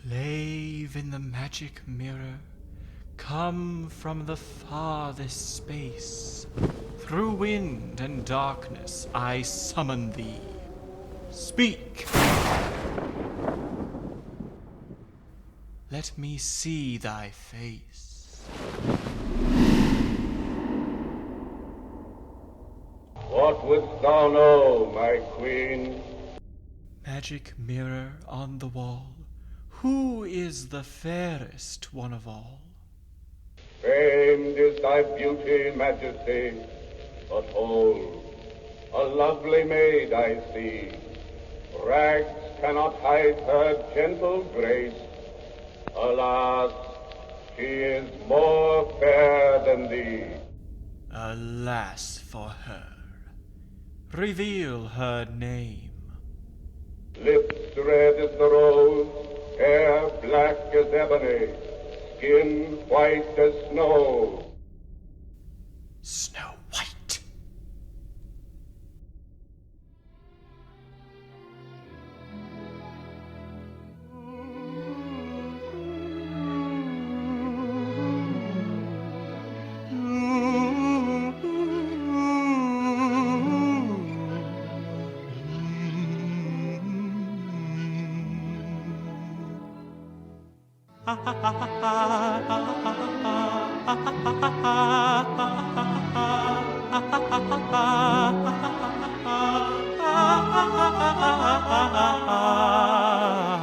Slave in the magic mirror, come from the farthest space. Through wind and darkness I summon thee. Speak! Let me see thy face. What wouldst thou know, my queen? Magic mirror on the wall, who is the fairest one of all? Famed is thy beauty, majesty, but hold, a lovely maid I see. Rags cannot hide her gentle grace. Alas, she is more fair than thee. Alas for her. Reveal her name. Lips red as the rose, hair black as ebony, skin white as snow. Snow White.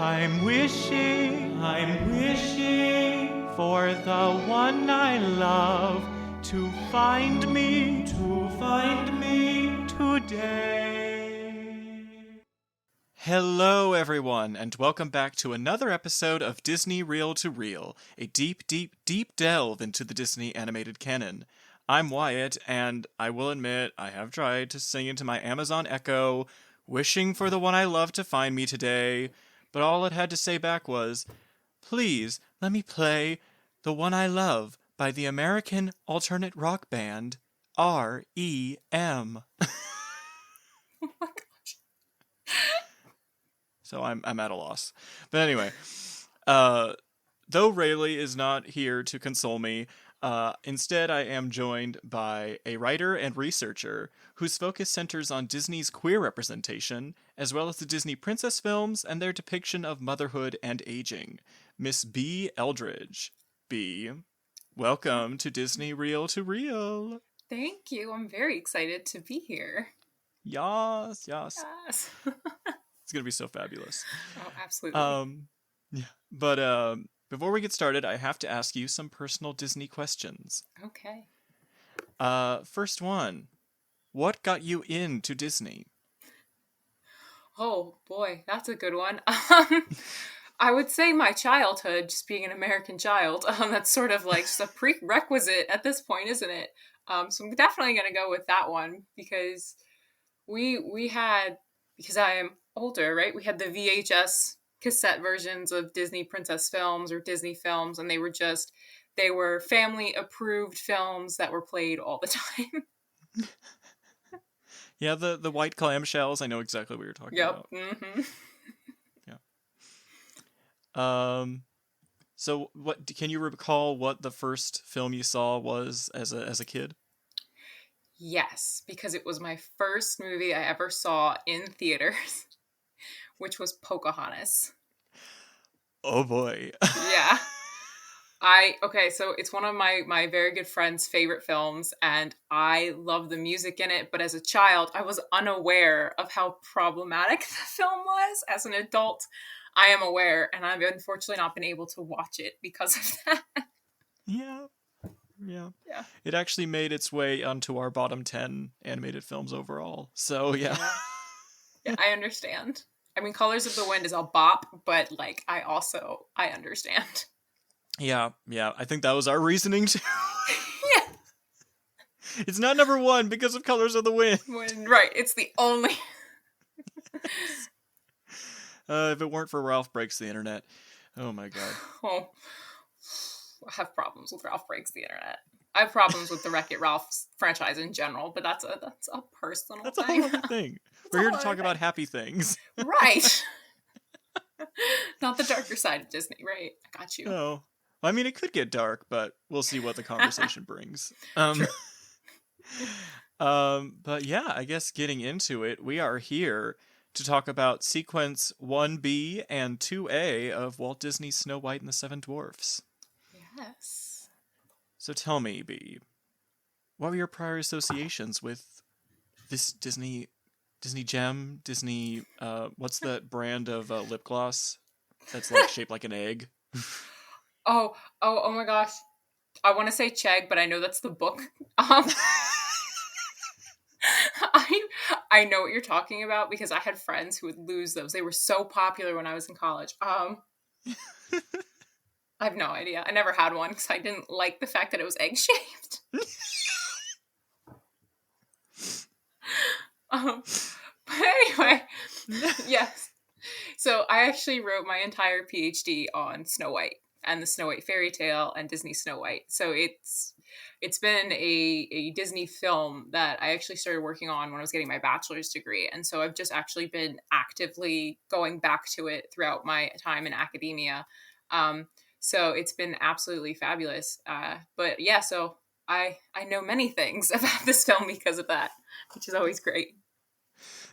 I'm wishing for the one I love to find me today. Hello, everyone, and welcome back to another episode of Disney Reel to Reel, a deep, deep, deep delve into the Disney animated canon. I'm Wyatt, and I will admit I have tried to sing into my Amazon Echo, wishing for the one I love to find me today, but all it had to say back was, "Please let me play The One I Love by the American alternate rock band R.E.M." Oh my gosh. So I'm at a loss. But anyway, though Rayleigh is not here to console me, instead I am joined by a writer and researcher whose focus centers on Disney's queer representation, as well as the Disney princess films and their depiction of motherhood and aging, Miss B. Eldridge. B, welcome to Disney Reel to Reel. Thank you. I'm very excited to be here. Yes. Yes. It's going to be so fabulous. Oh, absolutely. Yeah. But before we get started, I have to ask you some personal Disney questions. Okay. First one. What got you into Disney? Oh boy, that's a good one. I would say my childhood, just being an American child. That's sort of like just a prerequisite at this point, isn't it? So I'm definitely going to go with that one because we had, because I am older, right? We had the VHS cassette versions of Disney princess films or Disney films, and they were family approved films that were played all the time. Yeah, the white clamshells. I know exactly what you're talking about. Mm-hmm. Yeah. So what can you recall what the first film you saw was as a kid? Yes, because it was my first movie I ever saw in theaters, which was Pocahontas. Oh boy. Yeah. So it's one of my very good friend's favorite films, and I love the music in it, but as a child, I was unaware of how problematic the film was. As an adult, I am aware, and I've unfortunately not been able to watch it because of that. Yeah. It actually made its way onto our bottom 10 animated films overall. So, yeah. Yeah, I understand. I mean, Colors of the Wind is a bop, but, like, I understand. Yeah. I think that was our reasoning, too. Yeah. It's not number one because of Colors of the Wind. Right, it's the only... If it weren't for Ralph Breaks the Internet. Oh, my God. Oh, I have problems with Ralph Breaks the Internet. I have problems with the Wreck-It Ralph franchise in general, but that's a personal That's thing. a whole other thing. We're here to talk about happy things. Right. Not the darker side of Disney, right? I got you. No. I mean, it could get dark, but we'll see what the conversation brings. True. But yeah, I guess getting into it, we are here to talk about sequence 1B and 2A of Walt Disney's Snow White and the Seven Dwarfs. Yes. So tell me, B, what were your prior associations with this Disney gem? Disney, what's that brand of lip gloss that's like shaped like an egg? Oh my gosh. I want to say Chegg, but I know that's the book. I know what you're talking about because I had friends who would lose those. They were so popular when I was in college. I have no idea. I never had one because I didn't like the fact that it was egg-shaped. But anyway, yes. So I actually wrote my entire PhD on Snow White and the Snow White fairy tale and Disney Snow White. So it's been a Disney film that I actually started working on when I was getting my bachelor's degree. And so I've just actually been actively going back to it throughout my time in academia. So it's been absolutely fabulous. But yeah, so I know many things about this film because of that, which is always great.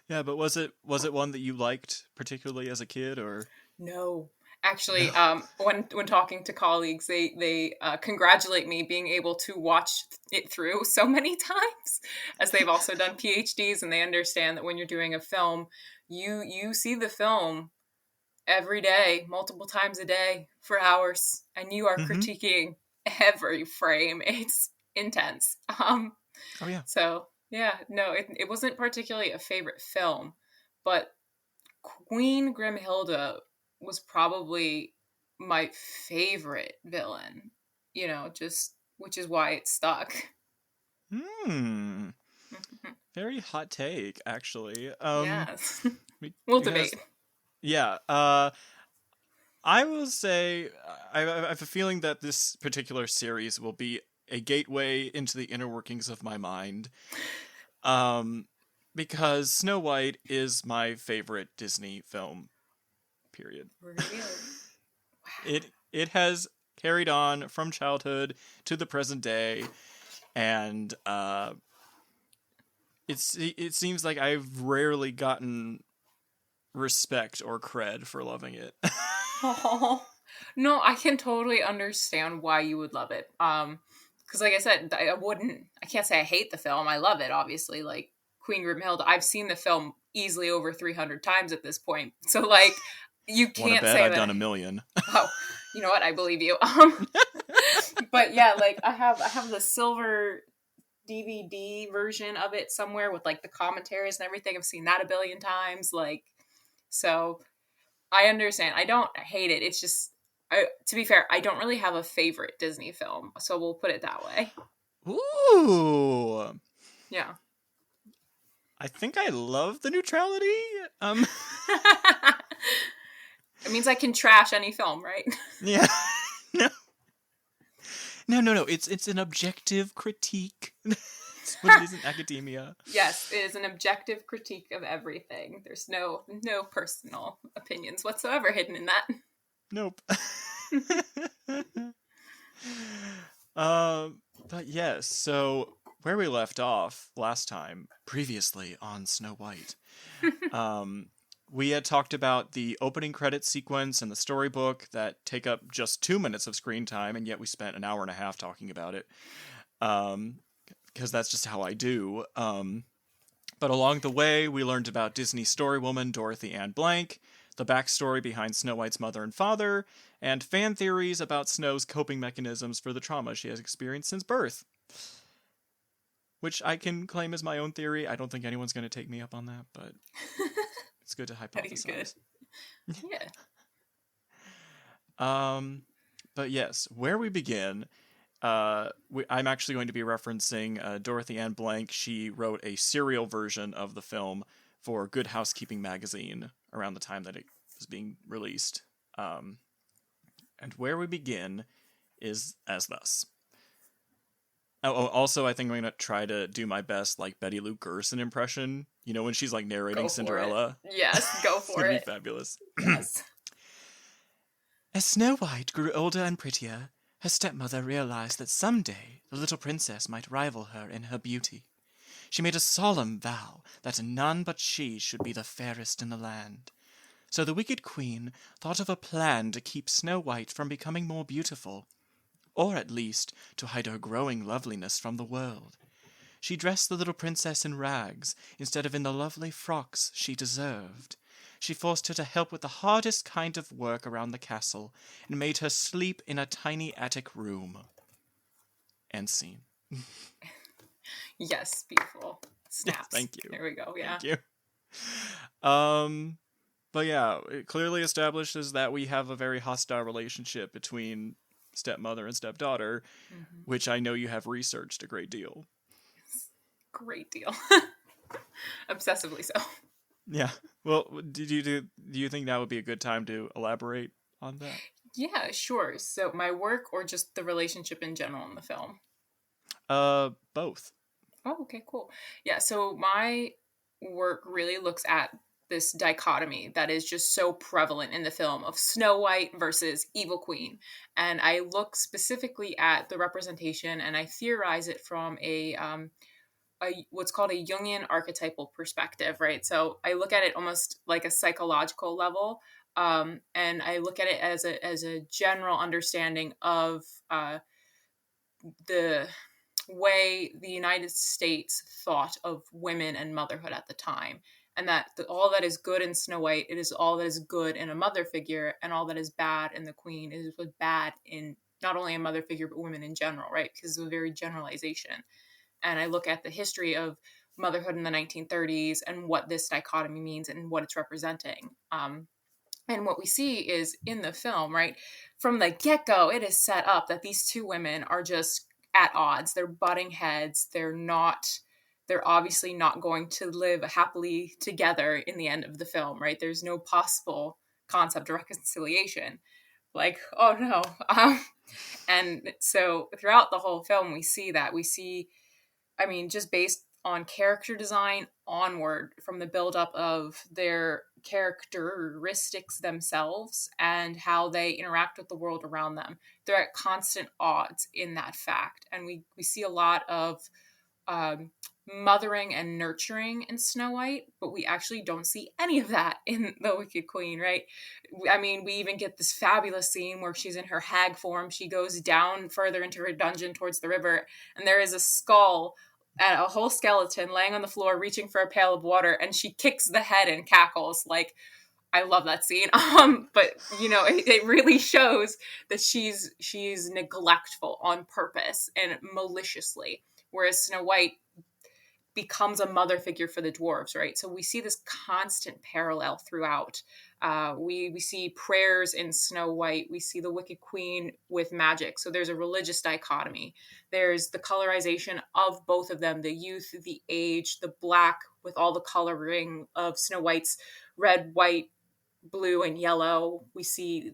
Yeah, but was it one that you liked particularly as a kid, or? No. Actually, when talking to colleagues, they congratulate me being able to watch it through so many times, as they've also done PhDs, and they understand that when you're doing a film, you see the film every day, multiple times a day for hours, and you are critiquing every frame. It's intense. Oh yeah. So yeah, no, it wasn't particularly a favorite film, but Queen Grimhilde was probably my favorite villain, which is why it stuck. Very hot take, actually. Yes. We'll debate. Yeah. I will say I have a feeling that this particular series will be a gateway into the inner workings of my mind. Because Snow White is my favorite Disney film. Period. Really? Wow. It has carried on from childhood to the present day, and it seems like I've rarely gotten respect or cred for loving it. Oh, no, I can totally understand why you would love it. Because like I said, I can't say I hate the film. I love it, obviously. Like Queen Grimhilde, I've seen the film easily over 300 times at this point. So like, you can't say I've that. done 1 million. Oh, you know what? I believe you. But yeah, like I have the silver DVD version of it somewhere with like the commentaries and everything. I've seen that 1 billion times. Like, so I understand. I don't hate it. It's just, to be fair, I don't really have a favorite Disney film. So we'll put it that way. Ooh. Yeah. I think I love the neutrality. It means I can trash any film, right? Yeah. No. It's an objective critique. That's what it is in academia. Yes, it is an objective critique of everything. There's no personal opinions whatsoever hidden in that. Nope. But yes, so where we left off last time, previously on Snow White, we had talked about the opening credits sequence and the storybook that take up just 2 minutes of screen time, and yet we spent 1.5 hours talking about it. Because that's just how I do. But along the way, we learned about Disney storywoman Dorothy Ann Blank, the backstory behind Snow White's mother and father, and fan theories about Snow's coping mechanisms for the trauma she has experienced since birth. Which I can claim as my own theory. I don't think anyone's going to take me up on that, but it's good to hypothesize. Yeah. But yes, where we begin... I'm actually going to be referencing Dorothy Ann Blank. She wrote a serial version of the film for Good Housekeeping magazine around the time that it was being released. And where we begin is as thus. Oh, also, I think I'm going to try to do my best, like, Betty Lou Gerson impression. You know, when she's, like, narrating Cinderella? Yes, go for it. It's going to be fabulous. Yes. As Snow White grew older and prettier, her stepmother realized that someday the little princess might rival her in her beauty. She made a solemn vow that none but she should be the fairest in the land. So the wicked queen thought of a plan to keep Snow White from becoming more beautiful, or at least to hide her growing loveliness from the world. She dressed the little princess in rags instead of in the lovely frocks she deserved. She forced her to help with the hardest kind of work around the castle and made her sleep in a tiny attic room. End scene. Yes, beautiful. Snaps. Thank you. There we go. Yeah. Thank you. But yeah, it clearly establishes that we have a very hostile relationship between stepmother and stepdaughter, which I know you have researched a great deal. Great deal. Obsessively so. Yeah. Well, do you think that would be a good time to elaborate on that? Yeah, sure. So my work or just the relationship in general in the film? Both. Oh, okay, cool. Yeah, so my work really looks at this dichotomy that is just so prevalent in the film of Snow White versus Evil Queen. And I look specifically at the representation and I theorize it from a what's called a Jungian archetypal perspective, right? So I look at it almost like a psychological level, and I look at it as a general understanding of the way the United States thought of women and motherhood at the time. And that all that is good in Snow White, it is all that is good in a mother figure, and all that is bad in the queen is bad in not only a mother figure, but women in general, right? Because it's a very generalization. And I look at the history of motherhood in the 1930s and what this dichotomy means and what it's representing. And what we see is in the film, right, from the get-go, it is set up that these two women are just at odds. They're butting heads. They're obviously not going to live happily together in the end of the film, right? There's no possible concept of reconciliation. Like, oh no. And so throughout the whole film, we see that. Just based on character design onward, from the buildup of their characteristics themselves and how they interact with the world around them, they're at constant odds in that fact. And we see a lot of mothering and nurturing in Snow White, but we actually don't see any of that in the Wicked Queen, right? I mean, we even get this fabulous scene where she's in her hag form. She goes down further into her dungeon towards the river, and there is a skull and a whole skeleton laying on the floor reaching for a pail of water, and she kicks the head and cackles. Like, I love that scene. But it really shows that she's neglectful on purpose and maliciously, whereas Snow White becomes a mother figure for the dwarves, right? So we see this constant parallel throughout. We see prayers in Snow White. We see the Wicked Queen with magic. So there's a religious dichotomy. There's the colorization of both of them, the youth, the age, the black with all the coloring of Snow White's red, white, blue, and yellow. We see,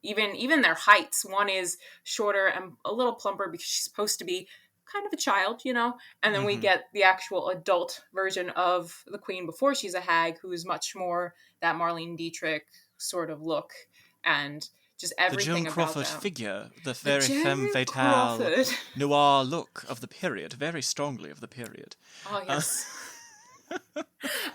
even their heights. One is shorter and a little plumper because she's supposed to be kind of a child, and then we get the actual adult version of the queen before she's a hag, who is much more that Marlene Dietrich sort of look and just everything the Joan about Crawford them. figure, the very femme fatale noir look of the period, very strongly of the period. Oh, yes.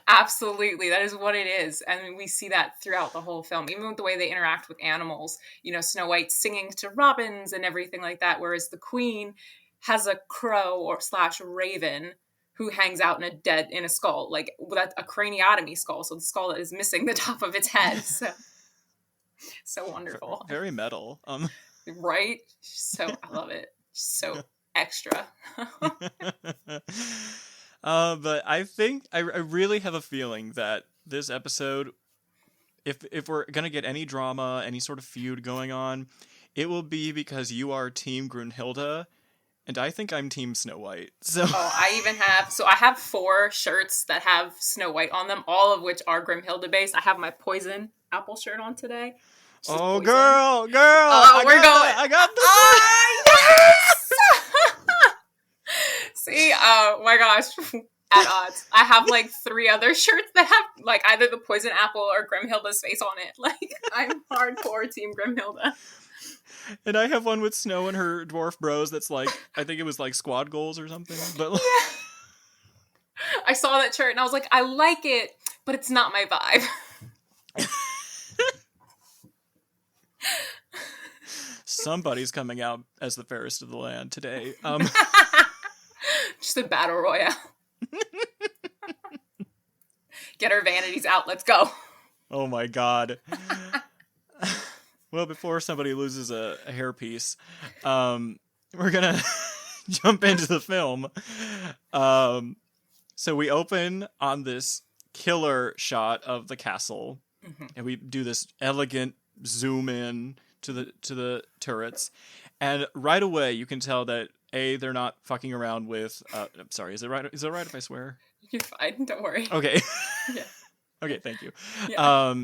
Absolutely, that is what it is. And we see that throughout the whole film, even with the way they interact with animals. Snow White singing to robins and everything like that, whereas the queen has a crow or / raven who hangs out in a skull, like that's a craniotomy skull. So the skull is missing the top of its head. So wonderful. Very metal. Right? So I love it. So extra. But I think I really have a feeling that this episode, if we're gonna get any drama, any sort of feud going on, it will be because you are Team Grimhilde. And I think I'm Team Snow White. So I have 4 shirts that have Snow White on them, all of which are Grimhilde based. I have my poison apple shirt on today. Oh, girl! I got this. Oh, yes! See, oh my gosh. at odds. I have like 3 other shirts that have like either the poison apple or Grimhilde's face on it. Like, I'm hardcore team Grimhilde. And I have one with Snow and her dwarf bros that's like, I think it was like squad goals or something. But like... Yeah. I saw that shirt and I was like, I like it, but it's not my vibe. Somebody's coming out as the fairest of the land today. Just a battle royale. Get our vanities out. Let's go. Oh my god. Well, before somebody loses a hairpiece, we're gonna jump into the film. So we open on this killer shot of the castle, and we do this elegant zoom in to the turrets, and right away you can tell that they're not fucking around with. I'm sorry, is it right if I swear? You're fine. Don't worry. Okay. Yeah. Okay, thank you. Yeah.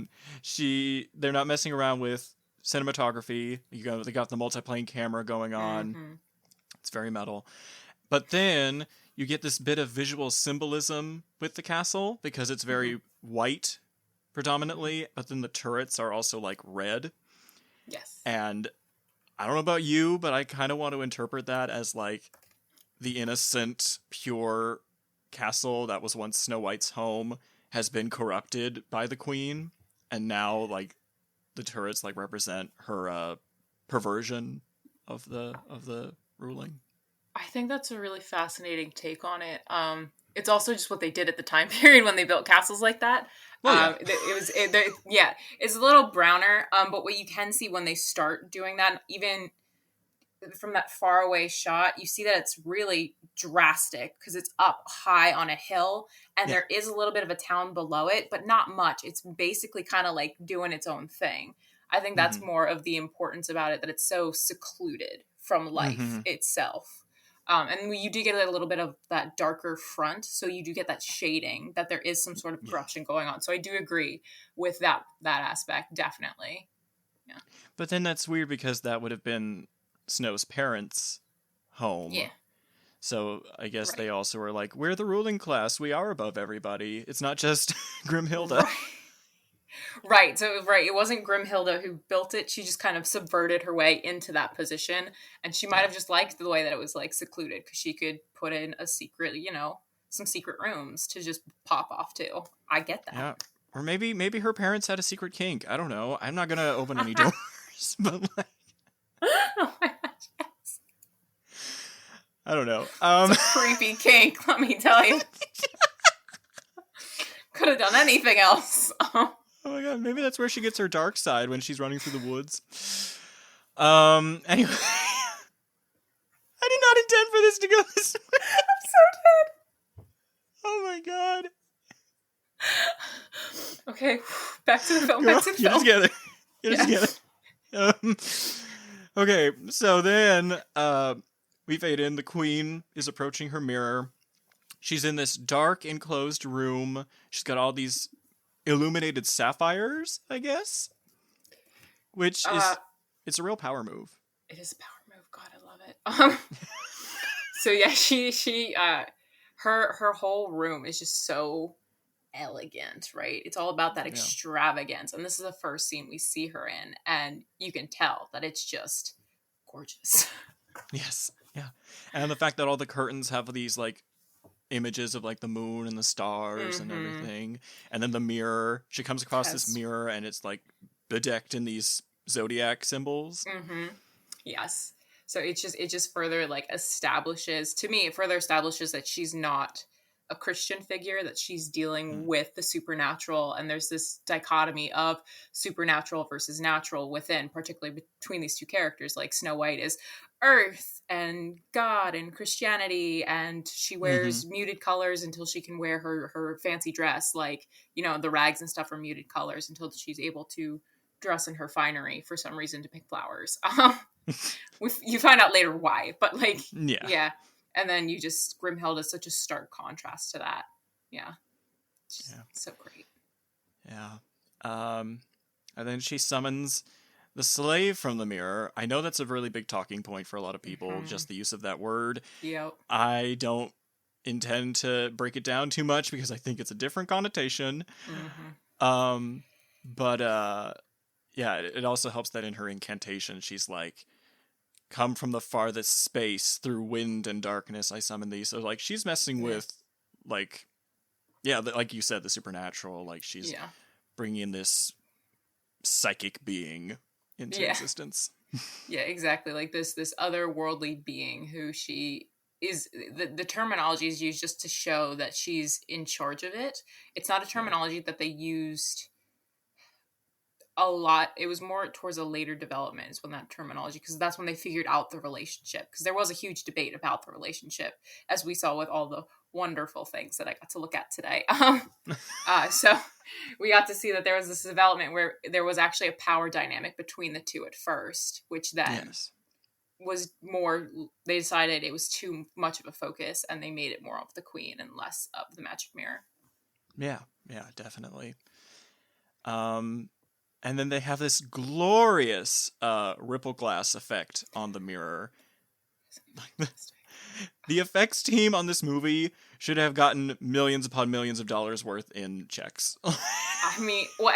They're not messing around with cinematography. They got the multiplane camera going on. It's very metal. But then you get this bit of visual symbolism with the castle because it's very white predominantly, but then the turrets are also like red. Yes. And I don't know about you, but I kind of want to interpret that as like the innocent, pure castle that was once Snow White's home has been corrupted by the queen, and now like the turrets like represent her perversion of the ruling. I think that's a really fascinating take on it. It's also just what they did at the time period when they built castles like that. Well, It's a little browner, but what you can see when they start doing that, even from that far away shot, you see that it's really drastic because it's up high on a hill, and there is a little bit of a town below it, but not much. It's basically kind of like doing its own thing. I think that's more of the importance about it, that it's so secluded from life itself. And you do get a little bit of that darker front, so you do get that shading, that there is some sort of corruption going on. So I do agree with that aspect, definitely. Yeah. But then that's weird because that would have been Snow's parents' home. Yeah. So I guess they also were like, we're the ruling class. We are above everybody. It's not just Grimhilde. Right. So it wasn't Grimhilde who built it. She just kind of subverted her way into that position. And she might have just liked the way that it was like secluded, because she could put in a secret, some secret rooms to just pop off to. I get that. Yeah. Or maybe her parents had a secret kink. I don't know. I'm not going to open any doors. But like... Oh my gosh, yes. I don't know. It's a creepy kink, let me tell you. Could have done anything else. Oh my god, maybe that's where she gets her dark side, when she's running through the woods. Anyway. I did not intend for this to go this way. I'm so dead. Oh my god. Okay, back to the film. Girl, get it together. Get it together. Okay, so then we fade in. The queen is approaching her mirror. She's in this dark, enclosed room. She's got all these illuminated sapphires, I guess. Which is... It's a real power move. It is a power move. God, I love it. So yeah, she her whole room is just so elegant, right? It's all about that extravagance. And this is the first scene we see her in, and you can tell that it's just gorgeous. Yes. Yeah. And the fact that all the curtains have these like images of like the moon and the stars and everything. And then the mirror, she comes across this mirror and it's like bedecked in these zodiac symbols. Yes. So it just further like establishes that she's not a Christian figure, that she's dealing with the supernatural, and there's this dichotomy of supernatural versus natural within, particularly between these two characters. Like Snow White is earth and God and Christianity, and she wears muted colors until she can wear her fancy dress, like, the rags and stuff are muted colors until she's able to dress in her finery for some reason to pick flowers. You find out later why, but like, yeah. And then Grimhilde is such a stark contrast to that. Yeah. So great. Yeah. And then she summons the slave from the mirror. I know that's a really big talking point for a lot of people, just the use of that word. Yep. I don't intend to break it down too much because I think it's a different connotation. But yeah, it also helps that in her incantation, she's like, come from the farthest space through wind and darkness, I summon thee. So like she's messing with like, yeah, like you said, the supernatural. Like she's bringing in this psychic being into existence. Yeah, exactly. Like this otherworldly being who she is. The terminology is used just to show that she's in charge of it. It's not a terminology that they used a lot. It was more towards a later development is when that terminology, because that's when they figured out the relationship, because there was a huge debate about the relationship, as we saw with all the wonderful things that I got to look at today. So we got to see that there was this development where there was actually a power dynamic between the two at first, which then was more, they decided it was too much of a focus and they made it more of the queen and less of the magic mirror. Yeah, definitely. And then they have this glorious ripple glass effect on the mirror. The effects team on this movie should have gotten millions upon millions of dollars worth in checks. I mean, well,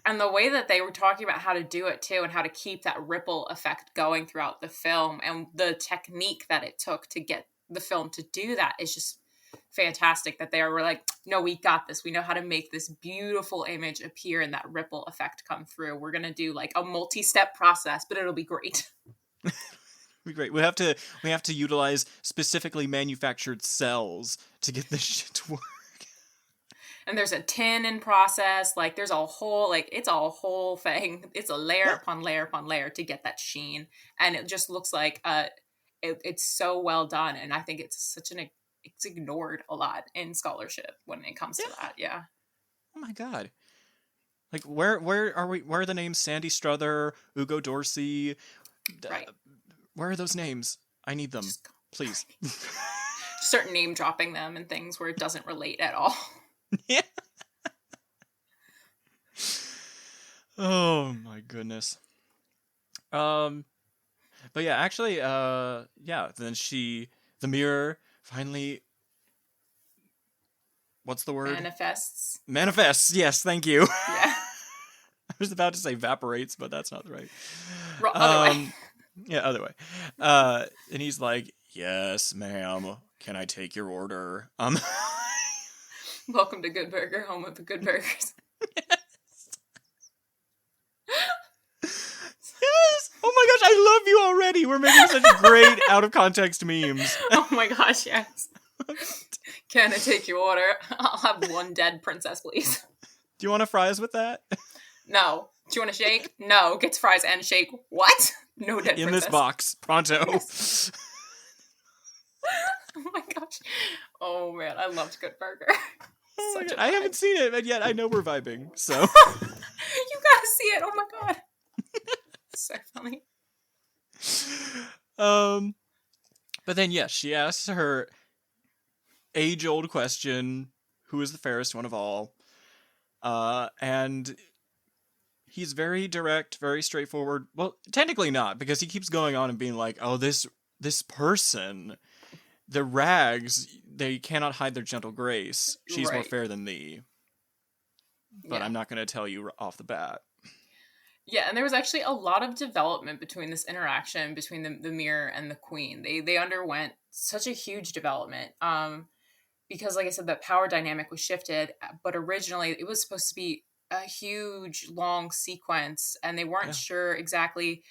and the way that they were talking about how to do it too, and how to keep that ripple effect going throughout the film, and the technique that it took to get the film to do that is just fantastic. That they were like, no, we got this. We know how to make this beautiful image appear and that ripple effect come through. We're gonna do like a multi-step process, but it'll be great. Be great. We have to utilize specifically manufactured cells to get this shit to work. And there's a tin in process. Like there's a whole, like it's a whole thing. It's a layer upon layer upon layer to get that sheen, and it just looks like it's so well done. And I think it's ignored a lot in scholarship when it comes to that. Yeah. Oh my god. Like where are the names Sandy Struther, Ugo Dorsey? Right. Where are those names? I need them, please. Start name dropping them and things where it doesn't relate at all. Yeah. Oh my goodness. But yeah, actually, then the mirror finally, what's the word? Manifests. Yes, thank you. Yeah. I was about to say evaporates, but that's not the right. Other way. Yeah, other way. And he's like, yes, ma'am. Can I take your order? Welcome to Good Burger, home of the good burgers. Yes! Oh my gosh, I love you already. We're making such great out of context memes. Oh my gosh, yes. Can I take your order? I'll have one dead princess, please. Do you want to fries with that? No. Do you want a shake? No. Gets fries and shake. What? No dead princess. In this box. Pronto. Yes. Oh my gosh. Oh man, I loved Good Burger. Oh I haven't seen it, and yet I know we're vibing, so. You gotta see it. Oh my god. So funny. But then yes, she asks her age-old question, who is the fairest one of all? And he's very direct, very straightforward. Well, technically not, because he keeps going on and being like, oh, this person, the rags, they cannot hide their gentle grace. She's more fair than thee. But I'm not going to tell you off the bat. Yeah, and there was actually a lot of development between this interaction between the mirror and the queen. They underwent such a huge development. Because, like I said, that power dynamic was shifted, but originally it was supposed to be a huge, long sequence, and they weren't sure exactly.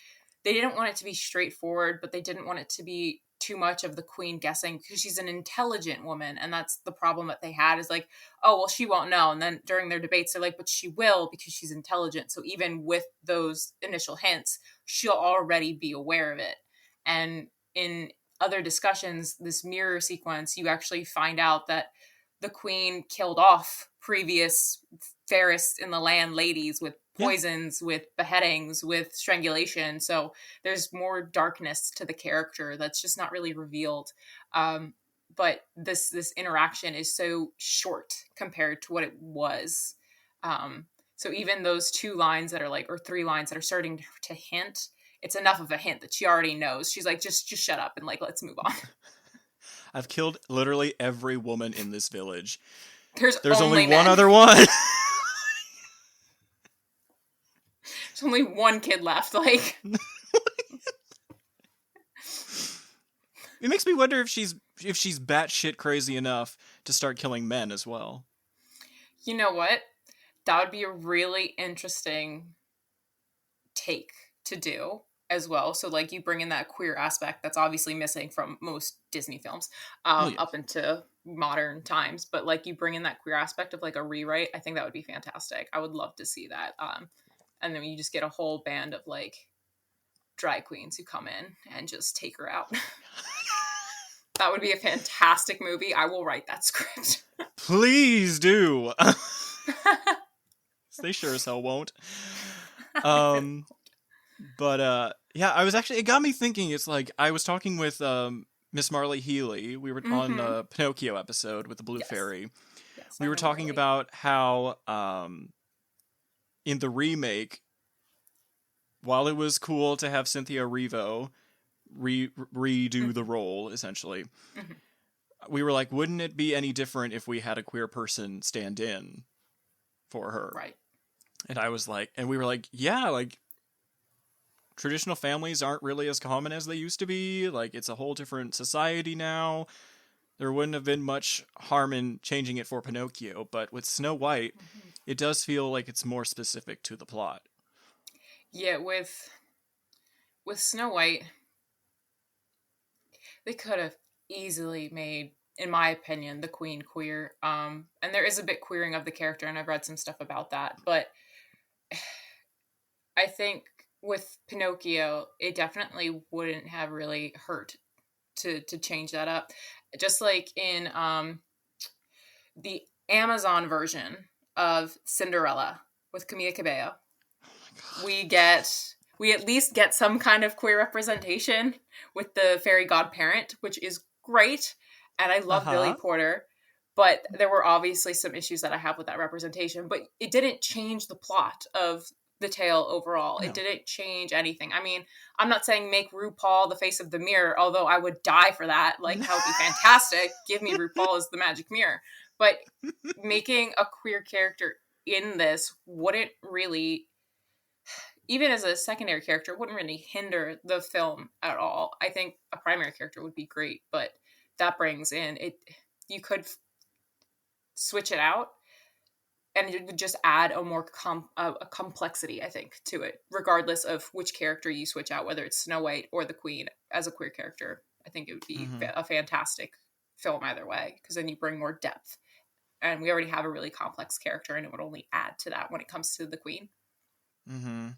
They didn't want it to be straightforward, but they didn't want it to be too much of the queen guessing, because she's an intelligent woman, and that's the problem that they had, is like, oh, well, she won't know. And then during their debates, they're like, but she will, because she's intelligent. So even with those initial hints, she'll already be aware of it. And in other discussions, this mirror sequence, you actually find out that the queen killed off previous fairest in the land ladies with poisons, with beheadings, with strangulation. So there's more darkness to the character that's just not really revealed. But this interaction is so short compared to what it was. So even those 2 lines that are like, or 3 lines that are starting to hint, it's enough of a hint that she already knows. She's like, just shut up and like, let's move on. I've killed literally every woman in this village. There's only men. one other one. There's only one kid left. Like, it makes me wonder if she's batshit crazy enough to start killing men as well. You know what? That would be a really interesting take to do as well. So, like, you bring in that queer aspect that's obviously missing from most Disney films up into modern times. But, like, you bring in that queer aspect of, like, a rewrite. I think that would be fantastic. I would love to see that. And then you just get a whole band of, like, drag queens who come in and just take her out. That would be a fantastic movie. I will write that script. Please do. They sure as hell won't. But yeah, I was actually, it got me thinking. It's like, I was talking with Miss Marley Healy. We were on the Pinocchio episode with the Blue Fairy. Yes, we were talking about how in the remake, while it was cool to have Cynthia Erivo redo the role, essentially, we were like, wouldn't it be any different if we had a queer person stand in for her? Right. And I was like, and we were like, yeah, like, traditional families aren't really as common as they used to be. Like, it's a whole different society now. There wouldn't have been much harm in changing it for Pinocchio, but with Snow White, it does feel like it's more specific to the plot. Yeah, with Snow White, they could have easily made, in my opinion, the queen queer. And there is a bit queering of the character, and I've read some stuff about that. But I think with Pinocchio, it definitely wouldn't have really hurt to change that up. Just like in the Amazon version of Cinderella with Camila Cabello, we at least get some kind of queer representation with the fairy godparent, which is great. And I love Billy Porter, but there were obviously some issues that I have with that representation, but it didn't change the plot of the tale overall. No. It didn't change anything. I mean, I'm not saying make RuPaul the face of the mirror, although I would die for that. Like, that would be fantastic. Give me RuPaul as the magic mirror. But making a queer character in this wouldn't really, even as a secondary character, wouldn't really hinder the film at all. I think a primary character would be great, but that brings in it. You could switch it out, and it would just add a more a complexity, I think, to it, regardless of which character you switch out, whether it's Snow White or the Queen as a queer character. I think it would be a fantastic film either way, because then you bring more depth. And we already have a really complex character, and it would only add to that when it comes to the Queen. Mm-hmm.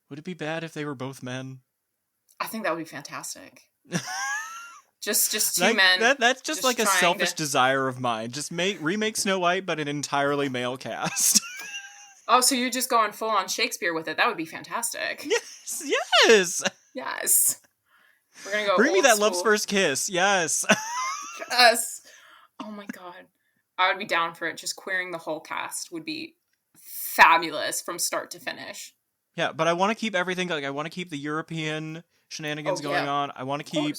Would it be bad if they were both men? I think that would be fantastic. Just two men. That's just like a selfish desire of mine. Just remake Snow White, but an entirely male cast. Oh, so you're just going full on Shakespeare with it? That would be fantastic. Yes. We're gonna go. Bring me that Love's First Kiss. Yes. Yes. Oh my god, I would be down for it. Just queering the whole cast would be fabulous from start to finish. Yeah, but I want to keep everything. Like, I want to keep the European shenanigans going on. I want to keep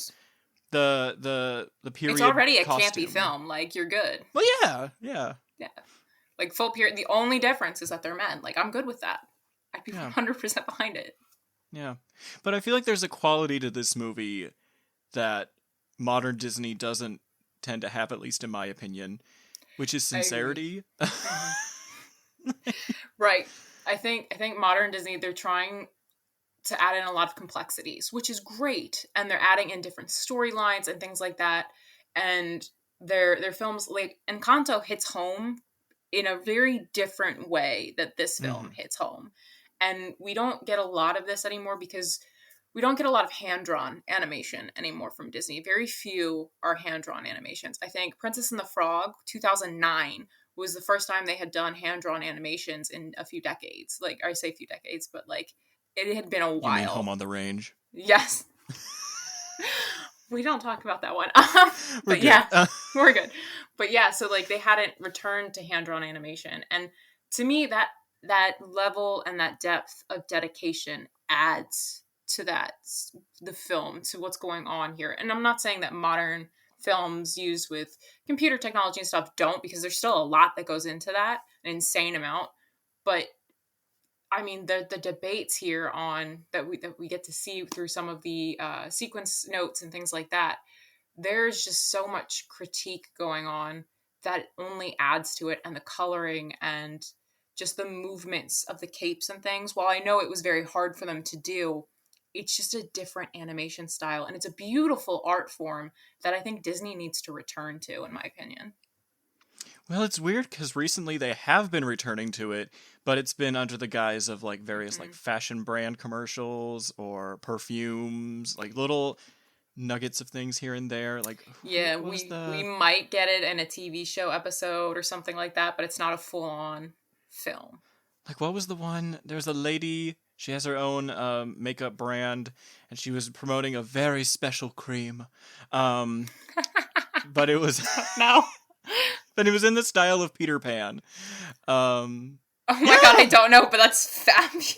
the period. It's already a costume. campy film. Like, you're good. Well, yeah. Like, full period. The only difference is that they're men. Like, I'm good with that. I'd be 100% behind it. Yeah, but I feel like there's a quality to this movie that modern Disney doesn't tend to have, at least in my opinion, which is sincerity. Right. I think modern Disney, they're trying to add in a lot of complexities, which is great. And they're adding in different storylines and things like that. And their films, like Encanto, hits home in a very different way that this film hits home. And we don't get a lot of this anymore because we don't get a lot of hand-drawn animation anymore from Disney. Very few are hand-drawn animations. I think Princess and the Frog, 2009, was the first time they had done hand-drawn animations in a few decades. Like, I say a few decades, but like, it had been a while. You mean Home on the Range? Yes. We don't talk about that one. But we're good. But yeah, so like, they hadn't returned to hand-drawn animation. And to me, that level and that depth of dedication adds to the film, to what's going on here. And I'm not saying that modern films used with computer technology and stuff don't, because there's still a lot that goes into that, an insane amount. But I mean, the debates here on that we get to see through some of the sequence notes and things like that, there's just so much critique going on that only adds to it, and the coloring and just the movements of the capes and things. While I know it was very hard for them to do, it's just a different animation style, and it's a beautiful art form that I think Disney needs to return to, in my opinion. Well, it's weird because recently they have been returning to it, but it's been under the guise of like various like fashion brand commercials or perfumes, like little nuggets of things here and there. Like, yeah, we might get it in a TV show episode or something like that, but it's not a full-on film. Like, what was the one? There's a lady, she has her own makeup brand, and she was promoting a very special cream. But it was... No. But it was in the style of Peter Pan. Oh my god, I don't know, but that's fabulous.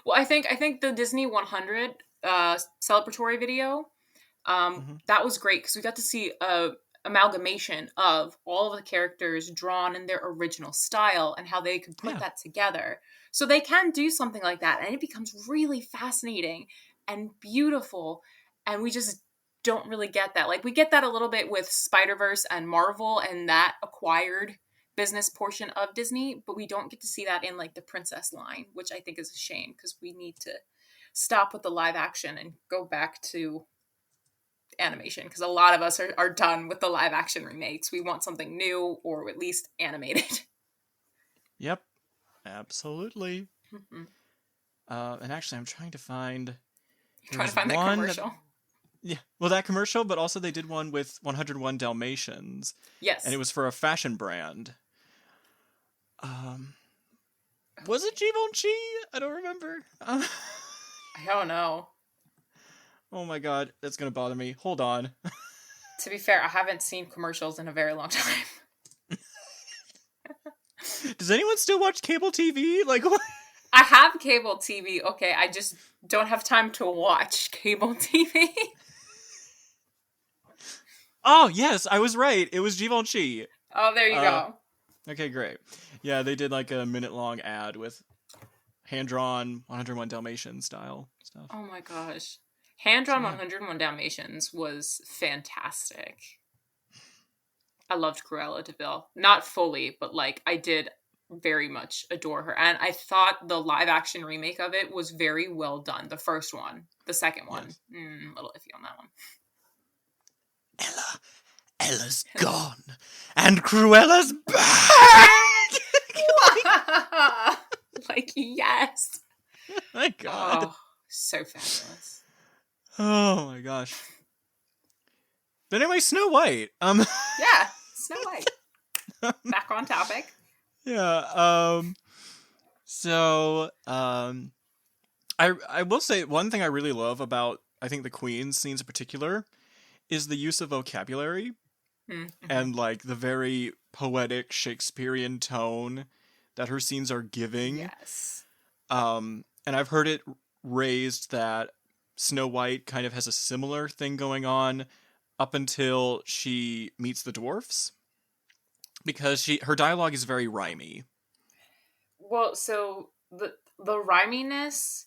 Well, I think the Disney 100 celebratory video, that was great because we got to see a amalgamation of all of the characters drawn in their original style and how they could put that together. So they can do something like that, and it becomes really fascinating and beautiful, and we just don't really get that. Like, we get that a little bit with Spider-Verse and Marvel and that acquired business portion of Disney, but we don't get to see that in like the princess line, which I think is a shame, because we need to stop with the live action and go back to animation, because a lot of us are done with the live action remakes. We want something new, or at least animated. Yep, absolutely. And actually, I'm trying to find... that commercial? Yeah, well, that commercial, but also they did one with 101 Dalmatians. Yes. And it was for a fashion brand. Was it Givenchy? I don't remember. I don't know. Oh my god, that's gonna bother me. Hold on. To be fair, I haven't seen commercials in a very long time. Does anyone still watch cable TV? Like, what? I have cable TV, okay, I just don't have time to watch cable TV. Oh, yes, I was right. It was Givenchy. Oh, there you go. Okay, great. Yeah, they did like a minute-long ad with hand-drawn 101 Dalmatians style stuff. Oh my gosh. Hand-drawn 101 Dalmatians was fantastic. I loved Cruella de Vil. Not fully, but like, I did very much adore her. And I thought the live-action remake of it was very well done. The first one. The second one, a little iffy on that one. Ella's gone, and Cruella's back! Like, yes! My god. Oh, so fabulous. Oh my gosh. But anyway, Snow White. Yeah, Snow White. Back on topic. Yeah, I will say one thing I really love about, I think, the Queen's scenes in particular is the use of vocabulary and like the very poetic Shakespearean tone that her scenes are giving. Yes. And I've heard it raised that Snow White kind of has a similar thing going on up until she meets the dwarfs, because her dialogue is very rhymey. Well, so the rhyminess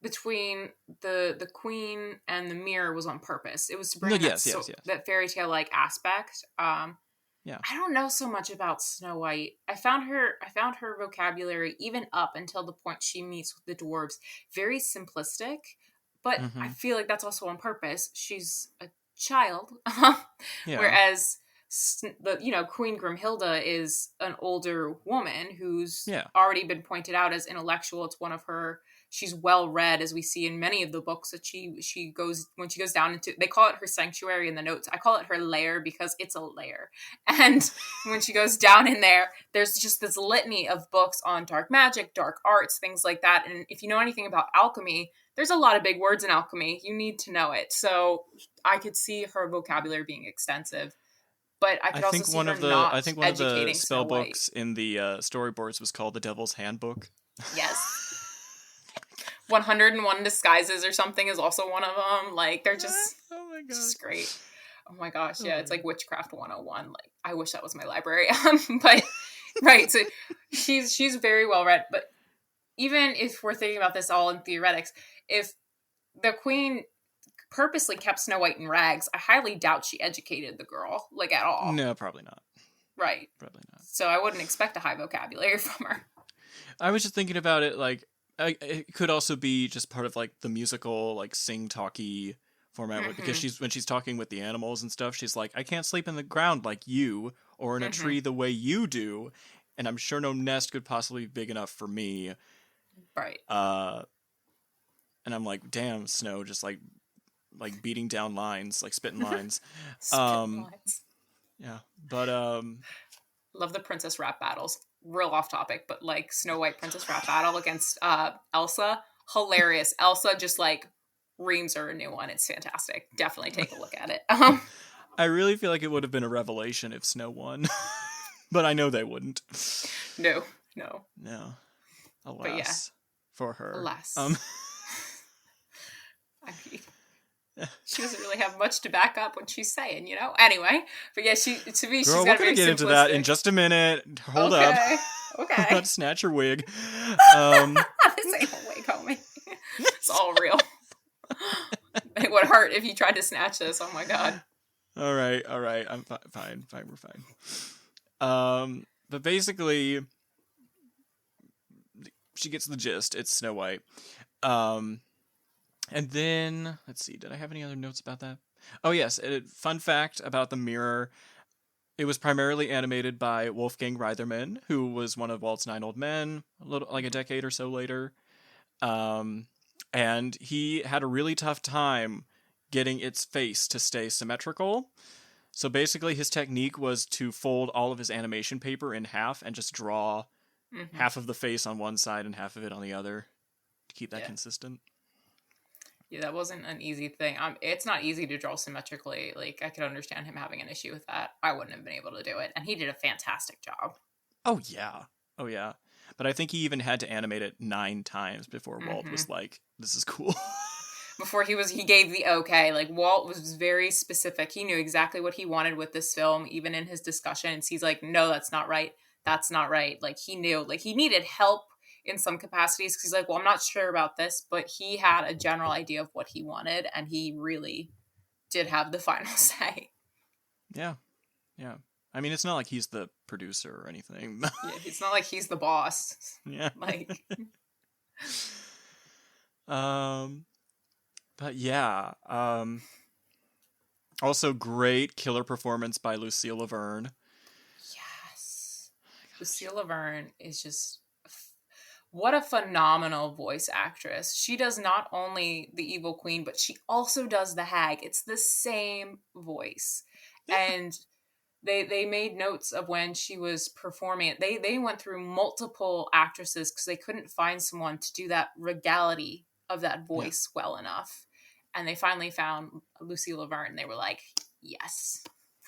between the Queen and the mirror was on purpose. It was to bring that fairy tale like aspect. Yeah. I don't know so much about Snow White. I found her vocabulary, even up until the point she meets with the dwarves, very simplistic. But I feel like that's also on purpose. She's a child, whereas Queen Grimhilde is an older woman who's already been pointed out as intellectual. It's one of her. She's well read, as we see in many of the books that she goes down into. They call it her sanctuary in the notes. I call it her lair because it's a lair. And when she goes down in there, there's just this litany of books on dark magic, dark arts, things like that. And if you know anything about alchemy, there's a lot of big words in alchemy. You need to know it. So I could see her vocabulary being extensive. But I could see one of the spell books in the storyboards was called The Devil's Handbook. Yes. 101 Disguises or something is also one of them. Like, they're just, oh my god, just great. Oh my gosh, yeah, Oh it's my like Witchcraft 101. Like, I wish that was my library. But, right, so she's very well read. But even if we're thinking about this all in theoretics, if the queen purposely kept Snow White in rags, I highly doubt she educated the girl, like, at all. No, probably not. Right. Probably not. So I wouldn't expect a high vocabulary from her. I was just thinking about it, like, it could also be just part of, like, the musical, like, sing-talky format, because when she's talking with the animals and stuff, she's like, I can't sleep in the ground like you, or in a tree the way you do, and I'm sure no nest could possibly be big enough for me. Right. And I'm like, damn, Snow, just, like beating down lines, like, spitting lines. Spitting lines. Yeah, but, Love the princess rap battles. Real off topic, but like Snow White princess rap battle against Elsa, hilarious. Elsa just like reams her a new one. It's fantastic. Definitely take a look at it. I really feel like it would have been a revelation if Snow won, but I know they wouldn't. No. Alas, for her. Alas. I mean, she doesn't really have much to back up what she's saying, you know? Anyway, but yeah, to me, Girl, she's we're got going to get into that in just a minute. Hold up. Okay. I'm about to snatch your wig. This ain't a wig, homie. It's all real. It would hurt if you tried to snatch this. Oh my god. All right. I'm fine. We're fine. But basically, she gets the gist. It's Snow White. And then, let's see, did I have any other notes about that? Oh, yes. Fun fact about the mirror. It was primarily animated by Wolfgang Reitherman, who was one of Walt's 9 Old Men, a decade or so later. And he had a really tough time getting its face to stay symmetrical. So basically, his technique was to fold all of his animation paper in half and just draw half of the face on one side and half of it on the other to keep that consistent. Yeah, that wasn't an easy thing. It's not easy to draw symmetrically. Like, I could understand him having an issue with that. I wouldn't have been able to do it. And he did a fantastic job. Oh, yeah. But I think he even had to animate it 9 times before Walt was like, this is cool. Before he gave the okay. Like, Walt was very specific. He knew exactly what he wanted with this film, even in his discussions. He's like, no, that's not right. That's not right. Like, he knew. Like, he needed help in some capacities, because he's like, well, I'm not sure about this, but he had a general idea of what he wanted, and he really did have the final say. Yeah. I mean, it's not like he's the producer or anything. Yeah, it's not like he's the boss. Yeah. Like. But yeah. Also, great killer performance by Lucille Laverne. Yes. Lucille Laverne is just... What a phenomenal voice actress. She does not only the evil queen, but she also does the hag. It's the same voice. And they made notes of when she was performing it. They went through multiple actresses because they couldn't find someone to do that regality of that voice well enough. And they finally found Lucille Laverne. They were like, yes,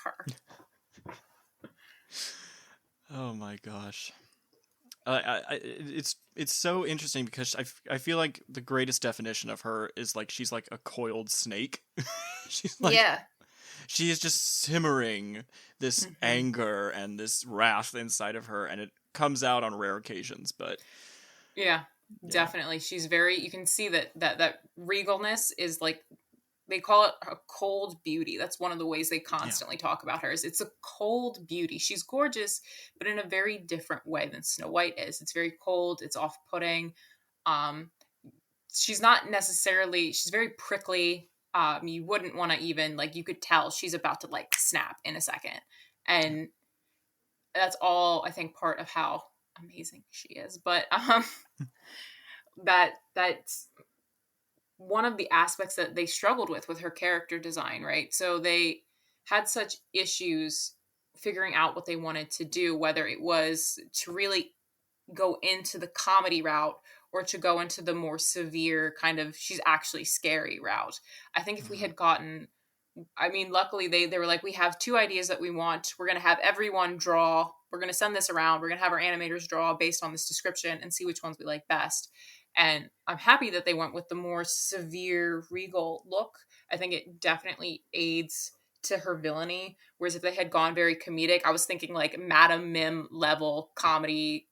her. Oh my gosh. It's so interesting because I feel like the greatest definition of her is like she's like a coiled snake. She's like, she is just simmering this anger and this wrath inside of her, and it comes out on rare occasions. But definitely, she's very. You can see that regalness is like. They call it a cold beauty. That's one of the ways they constantly talk about her. It's a cold beauty. She's gorgeous, but in a very different way than Snow White is. It's very cold. It's off-putting. She's not necessarily... She's very prickly. You wouldn't want to even... Like, you could tell she's about to, like, snap in a second. And that's all, I think, part of how amazing she is. But that's... one of the aspects that they struggled with her character design, right? So they had such issues figuring out what they wanted to do, whether it was to really go into the comedy route or to go into the more severe kind of, she's actually scary route. I think if we had gotten, I mean, luckily they were like, we have 2 ideas that we want. We're going to have everyone draw we're going to send this around. We're going to have our animators draw based on this description and see which ones we like best. And I'm happy that they went with the more severe, regal look. I think it definitely aids to her villainy. Whereas if they had gone very comedic, I was thinking like Madame Mim level comedy.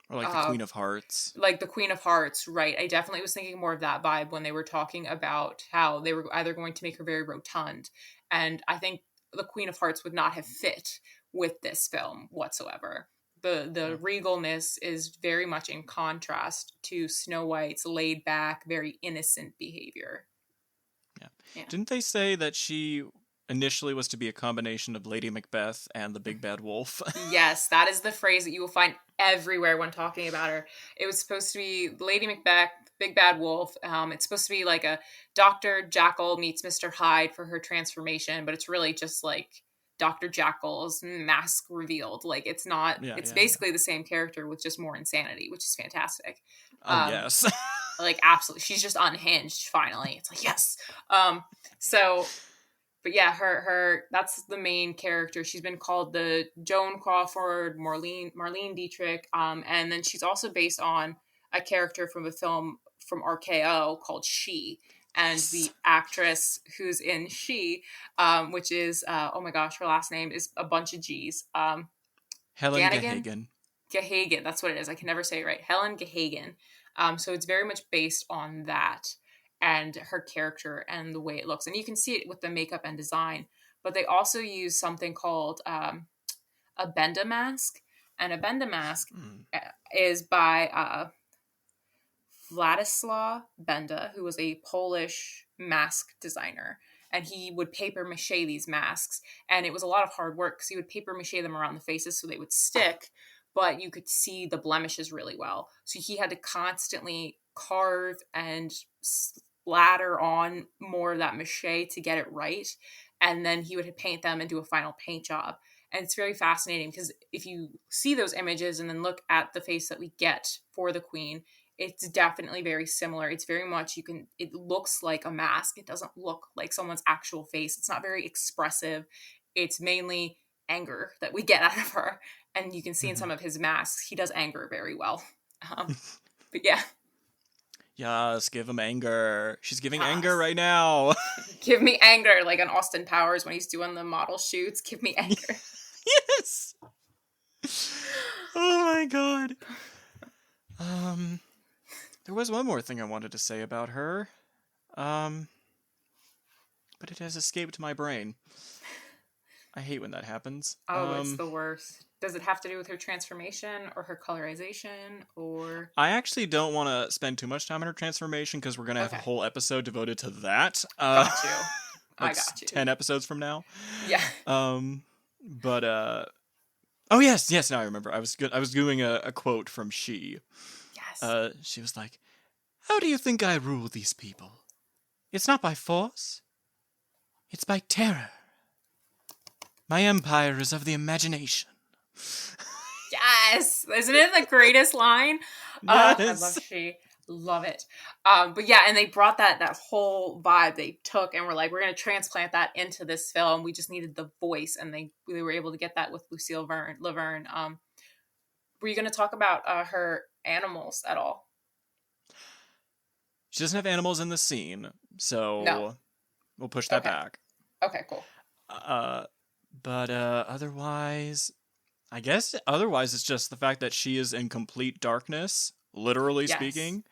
Or like the Queen of Hearts. Like the Queen of Hearts, right. I definitely was thinking more of that vibe when they were talking about how they were either going to make her very rotund. And I think the Queen of Hearts would not have fit with this film whatsoever. The regalness is very much in contrast to Snow White's laid back, very innocent behavior. Yeah. Didn't they say that she initially was to be a combination of Lady Macbeth and the Big Bad Wolf? Yes, that is the phrase that you will find everywhere when talking about her. It was supposed to be Lady Macbeth, Big Bad Wolf. It's supposed to be like a Dr. Jekyll meets Mr. Hyde for her transformation, but it's really just like Dr. Jekyll's mask revealed. Like it's not, it's basically the same character with just more insanity, which is fantastic. Yes. Like absolutely. She's just unhinged finally. It's like, yes. But yeah, her that's the main character. She's been called the Joan Crawford, Marlene Dietrich. And then she's also based on a character from a film from RKO called She. And the actress who's in She, which is, oh my gosh, her last name is a bunch of G's. Helen Gahagan. Gahagan, that's what it is. I can never say it right. Helen Gahagan. So it's very much based on that and her character and the way it looks. And you can see it with the makeup and design. But they also use something called a Benda mask. And a Benda mask is by Władysław Benda, who was a Polish mask designer. And he would paper mache these masks. And it was a lot of hard work because he would paper mache them around the faces so they would stick, but you could see the blemishes really well. So he had to constantly carve and splatter on more of that mache to get it right. And then he would paint them and do a final paint job. And it's very fascinating because if you see those images and then look at the face that we get for the Queen, it's definitely very similar. It's very much, it looks like a mask. It doesn't look like someone's actual face. It's not very expressive. It's mainly anger that we get out of her. And you can see in some of his masks, he does anger very well. But yeah. Yes, give him anger. She's giving anger right now. Give me anger, like on Austin Powers when he's doing the model shoots. Give me anger. Yes. Oh my god. There was one more thing I wanted to say about her. But it has escaped my brain. I hate when that happens. Oh, it's the worst. Does it have to do with her transformation or her colorization or... I actually don't want to spend too much time on her transformation because we're going to have a whole episode devoted to that. Got you. Like I got you. 10 episodes from now. Yeah. But, oh yes, now I remember. I was doing a quote from She. Yes. She was like, "How do you think I rule these people? It's not by force. It's by terror. My empire is of the imagination." Yes! Isn't it the greatest line? Yes. I love She. Love it. But yeah, and they brought that whole vibe they took and were like, we're going to transplant that into this film. We just needed the voice, and they were able to get that with Lucille Laverne. Were you going to talk about her animals at all? She doesn't have animals in the scene, so no. We'll push that back. Okay, cool. But otherwise, it's just the fact that she is in complete darkness, literally speaking,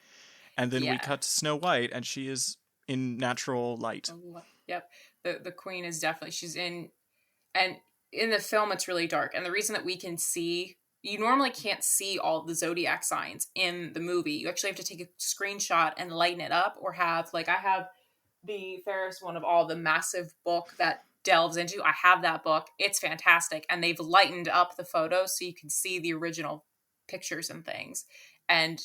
and then we cut to Snow White, and she is in natural light. Yep. The Queen is definitely, she's in, and in the film it's really dark, and the reason that we can see, you normally can't see all the zodiac signs in the movie. You actually have to take a screenshot and lighten it up, or have, like, I have the Fairest one of all the massive book that delves into. I have that book. It's fantastic. And they've lightened up the photos so you can see the original pictures and things. And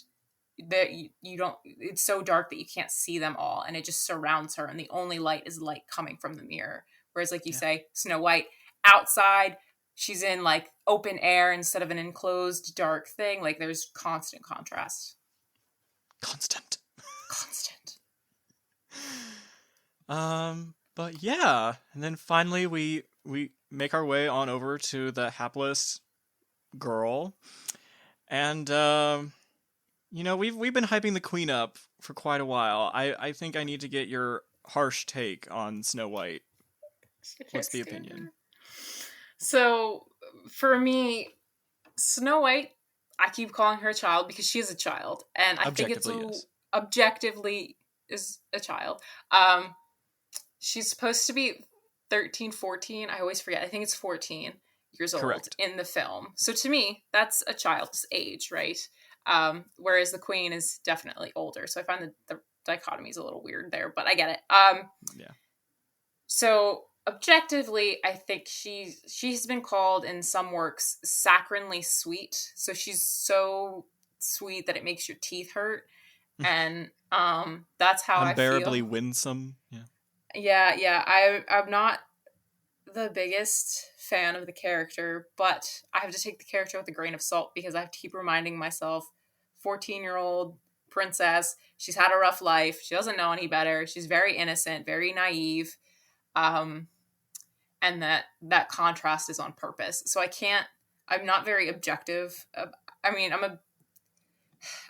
it's so dark that you can't see them all. And it just surrounds her. And the only light is light coming from the mirror. Whereas, like you say, Snow White outside, she's in like open air instead of an enclosed dark thing. Like there's constant contrast. Constant. But yeah, and then finally we make our way on over to the hapless girl. And, we've been hyping the queen up for quite a while. I think I need to get your harsh take on Snow White. What's the opinion? So, for me, Snow White, I keep calling her a child because she is a child. And I think it's objectively is a child. She's supposed to be 13, 14. I always forget. I think it's 14 years old. Correct. In the film. So to me, that's a child's age, right? Whereas the queen is definitely older. So I find the dichotomy is a little weird there, but I get it. Yeah. So objectively, I think she's been called in some works saccharinely sweet. So she's so sweet that it makes your teeth hurt. And that's how unbearably I feel. Winsome. Yeah. I'm not the biggest fan of the character, but I have to take the character with a grain of salt because I have to keep reminding myself, 14-year-old princess, she's had a rough life, she doesn't know any better, she's very innocent, very naive, and that contrast is on purpose. So I'm not very objective.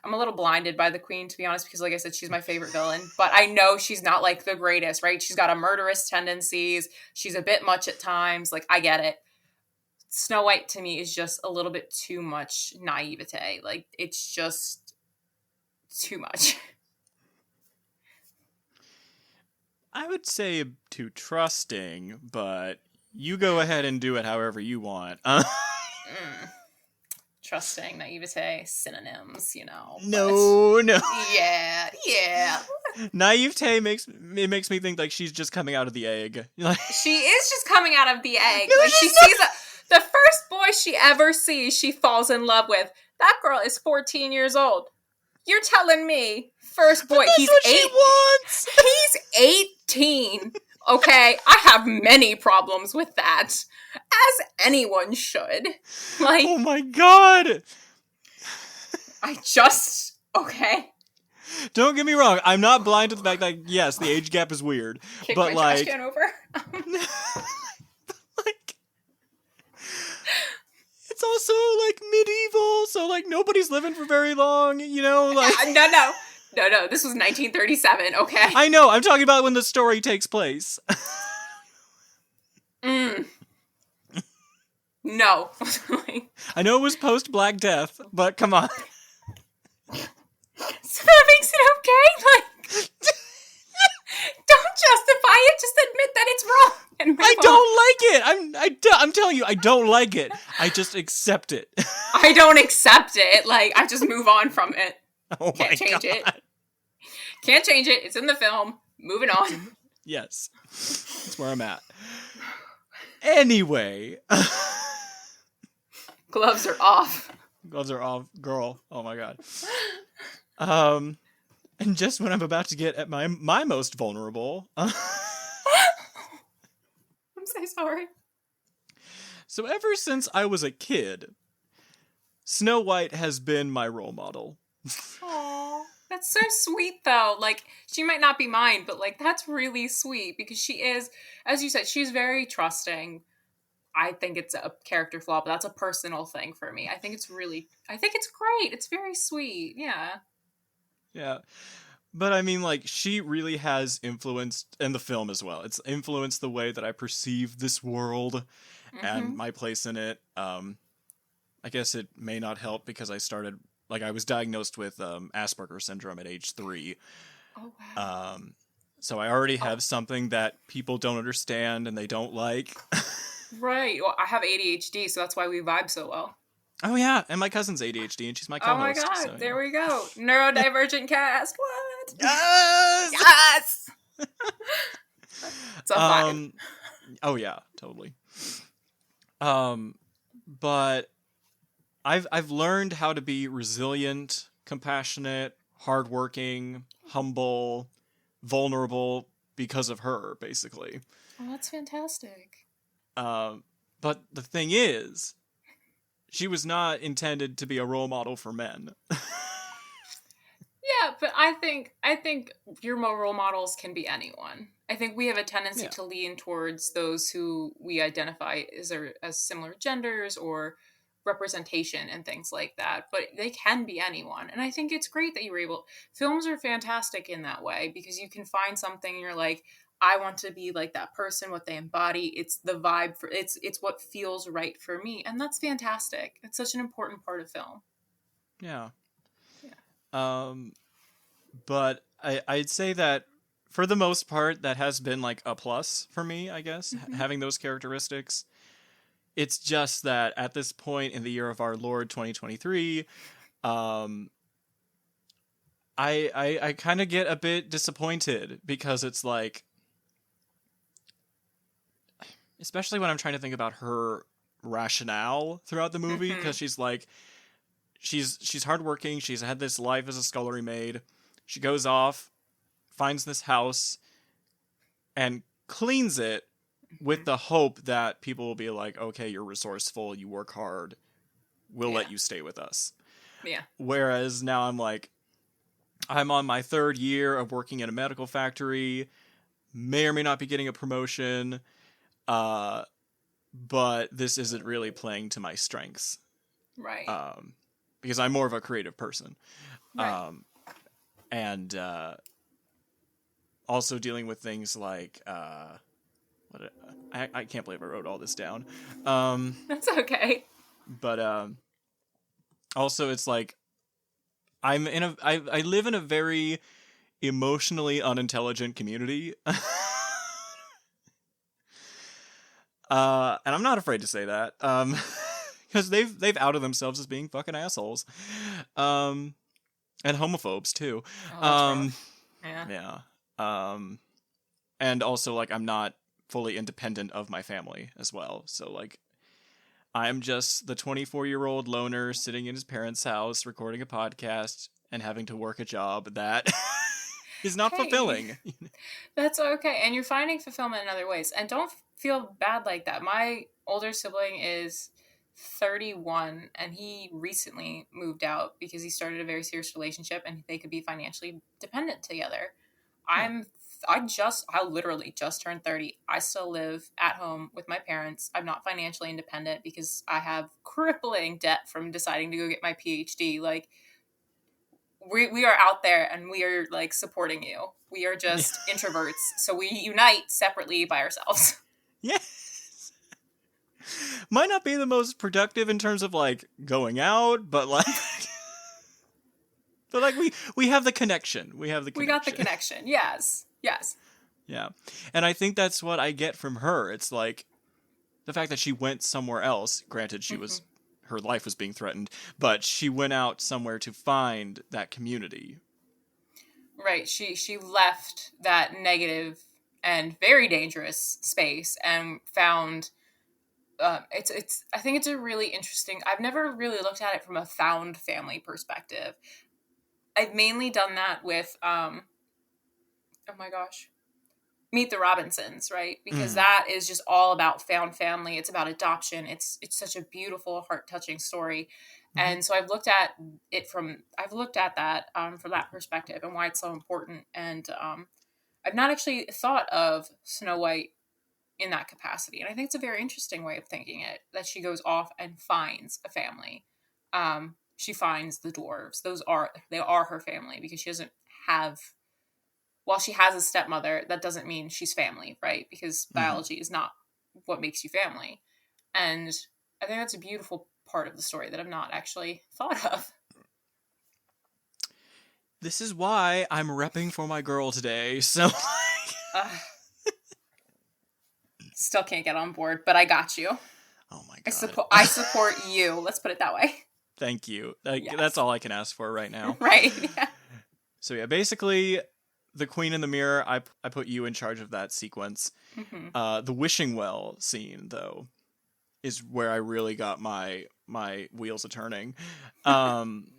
I'm a little blinded by the queen, to be honest, because like I said, she's my favorite villain, but I know she's not like the greatest, right? She's got a murderous tendencies. She's a bit much at times. Like, I get it. Snow White to me is just a little bit too much naivete. Like, it's just too much. I would say too trusting, but you go ahead and do it however you want. Trusting, naivete, synonyms, No. Yeah. Naivete makes me think like she's just coming out of the egg. She is just coming out of the egg. Like she sees the first boy she ever sees, she falls in love with. That girl is 14 years old. You're telling me, first boy, he's what 8. She wants. He's 18. Okay, I have many problems with that, as anyone should. Like, oh my god! Okay. Don't get me wrong. I'm not blind to the fact that yes, the age gap is weird, Kick but my like, trash can over. like, it's also like medieval, so like nobody's living for very long. Like No. This was 1937. Okay. I know. I'm talking about when the story takes place. No. I know it was post Black Death, but come on. So that makes it okay? Like, don't justify it. Just admit that it's wrong. And I don't like it. I'm telling you, I don't like it. I just accept it. I don't accept it. Like, I just move on from it. Oh Can't my change God. it. Can't change it. It's in the film. Moving on. Yes. That's where I'm at. Anyway. Gloves are off. Gloves are off, girl. Oh my God. And just when I'm about to get at my most vulnerable. I'm so sorry. So ever since I was a kid, Snow White has been my role model. Aww. That's so sweet, though. Like, she might not be mine, but, like, that's really sweet because she is, as you said, she's very trusting. I think it's a character flaw, but that's a personal thing for me. I think it's great. It's very sweet. Yeah. Yeah. But I mean, like, she really has influenced, and the film as well, it's influenced the way that I perceive this world and my place in it. I guess it may not help because I was diagnosed with Asperger's syndrome at age 3. Oh, wow. So I already have something that people don't understand and they don't like. Right. Well, I have ADHD, so that's why we vibe so well. Oh, yeah. And my cousin's ADHD, and she's my co-host. Oh, my God. So, there we go. Neurodivergent cast. What? Yes! Yes! It's a vibe. Oh, yeah. Totally. But I've learned how to be resilient, compassionate, hardworking, humble, vulnerable because of her, basically. Oh, that's fantastic. But the thing is, she was not intended to be a role model for men. Yeah, but I think your role models can be anyone. I think we have a tendency to lean towards those who we identify as similar genders or representation and things like that, but they can be anyone. And I think it's great that you were able, films are fantastic in that way, because you can find something and you're like, I want to be like that person, what they embody. It's the vibe for it's what feels right for me. And that's fantastic. It's such an important part of film. Yeah. Yeah. But I'd say that for the most part, that has been like a plus for me, I guess, having those characteristics. It's just that at this point in the year of our Lord 2023, I kind of get a bit disappointed, because it's like, especially when I'm trying to think about her rationale throughout the movie, because she's like, she's hardworking, she's had this life as a scullery maid, she goes off, finds this house, and cleans it with the hope that people will be like, okay, you're resourceful, you work hard, we'll let you stay with us. Yeah. Whereas now I'm like, I'm on my 3rd year of working in a medical factory, may or may not be getting a promotion, but this isn't really playing to my strengths. Right. Because I'm more of a creative person. Right. And also dealing with things like, I can't believe I wrote all this down. That's okay. But also it's like, I live in a very emotionally unintelligent community. And I'm not afraid to say that. Because they've outed themselves as being fucking assholes. And homophobes too. Oh, that's rough. Yeah. And also, like, I'm not fully independent of my family as well. So, like, I'm just the 24-year-old loner sitting in his parents' house recording a podcast and having to work a job that is not fulfilling. That's okay. And you're finding fulfillment in other ways. And don't feel bad like that. My older sibling is 31, and he recently moved out because he started a very serious relationship and they could be financially dependent together. I literally just turned 30. I still live at home with my parents. I'm not financially independent because I have crippling debt from deciding to go get my PhD. Like, we are out there and we are, like, supporting you. We are just introverts. So we unite separately by ourselves. Yes. Might not be the most productive in terms of, like, going out, but, like... But, like, we have the connection. We got the connection. Yes. Yeah. And I think that's what I get from her. It's like the fact that she went somewhere else. Granted, her life was being threatened, but she went out somewhere to find that community. Right. She left that negative and very dangerous space and found... I think it's a really interesting... I've never really looked at it from a found family perspective. I've mainly done that with, oh my gosh, Meet the Robinsons, right? Because that is just all about found family. It's about adoption. It's such a beautiful, heart-touching story. And so I've looked at that from that perspective and why it's so important. And I've not actually thought of Snow White in that capacity. And I think it's a very interesting way of thinking it, that she goes off and finds a family. She finds the dwarves. They are her family, because she doesn't have, while she has a stepmother, that doesn't mean she's family, right? Because biology is not what makes you family. And I think that's a beautiful part of the story that I've not actually thought of. This is why I'm repping for my girl today. So still can't get on board, but I got you. Oh my God. I support you. Let's put it that way. Thank you. That's all I can ask for right now. Right. Yeah. So yeah, basically, the Queen in the Mirror, I put you in charge of that sequence. The wishing well scene, though, is where I really got my wheels a turning. And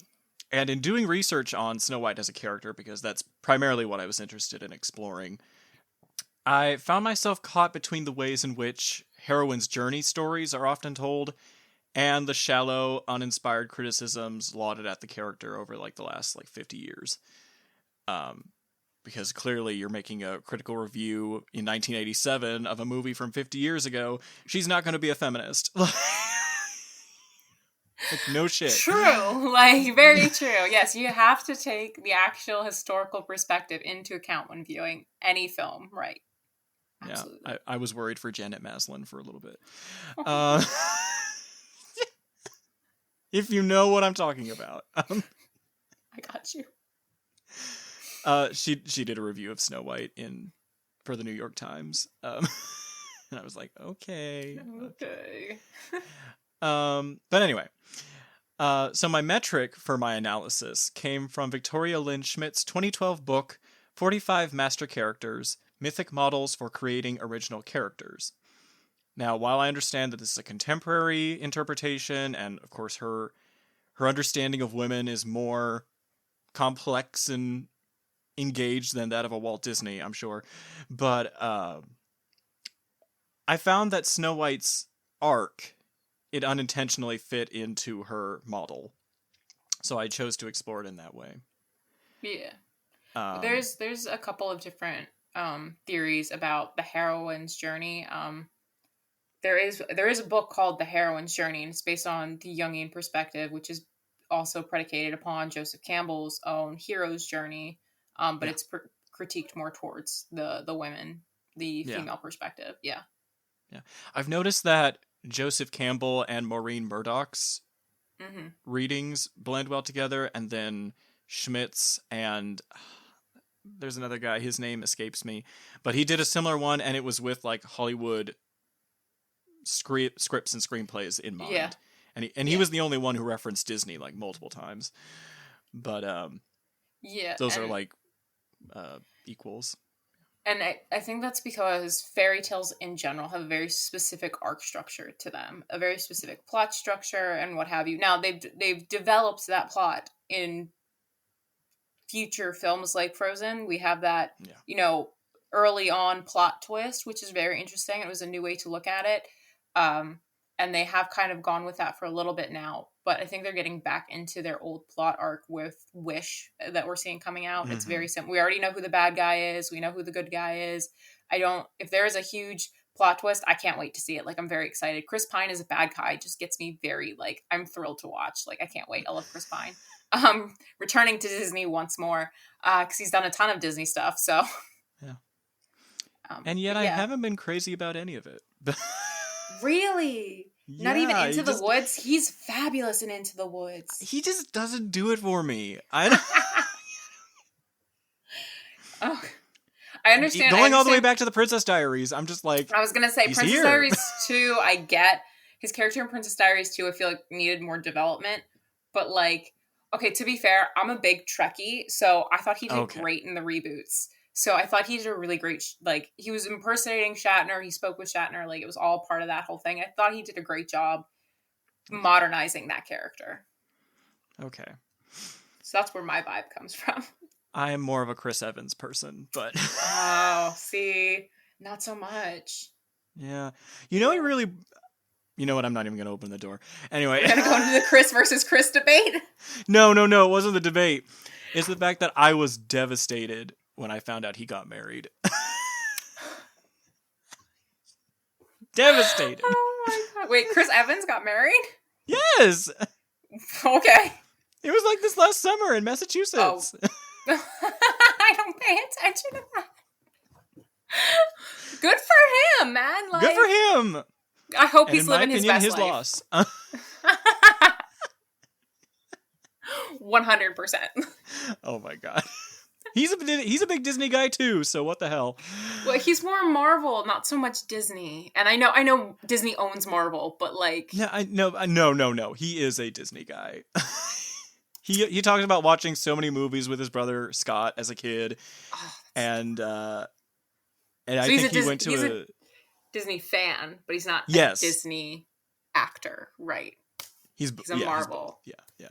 in doing research on Snow White as a character, because that's primarily what I was interested in exploring, I found myself caught between the ways in which heroines' journey stories are often told and the shallow, uninspired criticisms lauded at the character over, like, the last, like, 50 years. Because clearly you're making a critical review in 1987 of a movie from 50 years ago. She's not going to be a feminist. Like, no shit. True. Like, very true. Yes, you have to take the actual historical perspective into account when viewing any film, right? Absolutely. Yeah, I was worried for Janet Maslin for a little bit. If you know what I'm talking about. I got you. She did a review of Snow White for the New York Times. And I was like, okay. But anyway. So my metric for my analysis came from Victoria Lynn Schmidt's 2012 book, 45 Master Characters, Mythic Models for Creating Original Characters. Now, while I understand that this is a contemporary interpretation, and of course her understanding of women is more complex and engaged than that of a Walt Disney, I'm sure, but I found that Snow White's arc, it unintentionally fit into her model, so I chose to explore it in that way. Yeah. There's a couple of different theories about the heroine's journey. There is a book called The Heroine's Journey, and it's based on the Jungian perspective, which is also predicated upon Joseph Campbell's own hero's journey, but it's critiqued more towards the women, the female perspective. Yeah. I've noticed that Joseph Campbell and Maureen Murdoch's readings blend well together, and then Schmidt's and there's another guy, his name escapes me, but he did a similar one, and it was with like Hollywood scripts and screenplays in mind. Yeah. And he was the only one who referenced Disney like multiple times. But those are like equals. And I think that's because fairy tales in general have a very specific arc structure to them, a very specific plot structure and what have you. Now they've developed that plot in future films like Frozen. We have that, early on plot twist, which is very interesting. It was a new way to look at it. And they have kind of gone with that for a little bit now, but I think they're getting back into their old plot arc with Wish that we're seeing coming out. It's very simple. We already know who the bad guy is. We know who the good guy is. If there is a huge plot twist, I can't wait to see it. Like, I'm very excited. Chris Pine as a bad guy just gets me very, like, I'm thrilled to watch. Like, I can't wait. I love Chris Pine. Returning to Disney once more, because he's done a ton of Disney stuff, so. Yeah. And yet I haven't been crazy about any of it. Really? Yeah, not even Into the Woods? He's fabulous in Into the Woods. He just doesn't do it for me. I understand. Going all the way back to the Princess Diaries, I'm just like, I was going to say, Princess Diaries 2, I get. His character in Princess Diaries 2, I feel like needed more development. But like, okay, to be fair, I'm a big Trekkie, so I thought he did great in the reboots. So I thought he did a really great, he was impersonating Shatner. He spoke with Shatner. Like, it was all part of that whole thing. I thought he did a great job modernizing that character. Okay. So that's where my vibe comes from. I am more of a Chris Evans person, but... Oh, see? Not so much. Yeah. You know what? I'm not even going to open the door. Anyway. We're going to go into the Chris versus Chris debate? No. It wasn't the debate. It's the fact that I was devastated when I found out he got married. Devastated. Oh my God. Wait, Chris Evans got married? Yes. Okay. It was like this last summer in Massachusetts. Oh. I don't pay attention to that. Good for him, man. Like, good for him. I hope he's living his best his life. Loss. 100%. Oh my God. He's a big Disney guy too, so what the hell? Well, he's more Marvel, not so much Disney. And I know Disney owns Marvel, but like... No. He is a Disney guy. He talks about watching so many movies with his brother Scott as a kid. Oh, and I think he went to he's a Disney fan, but he's not a Disney actor, right? He's a Marvel. Yeah. Yeah.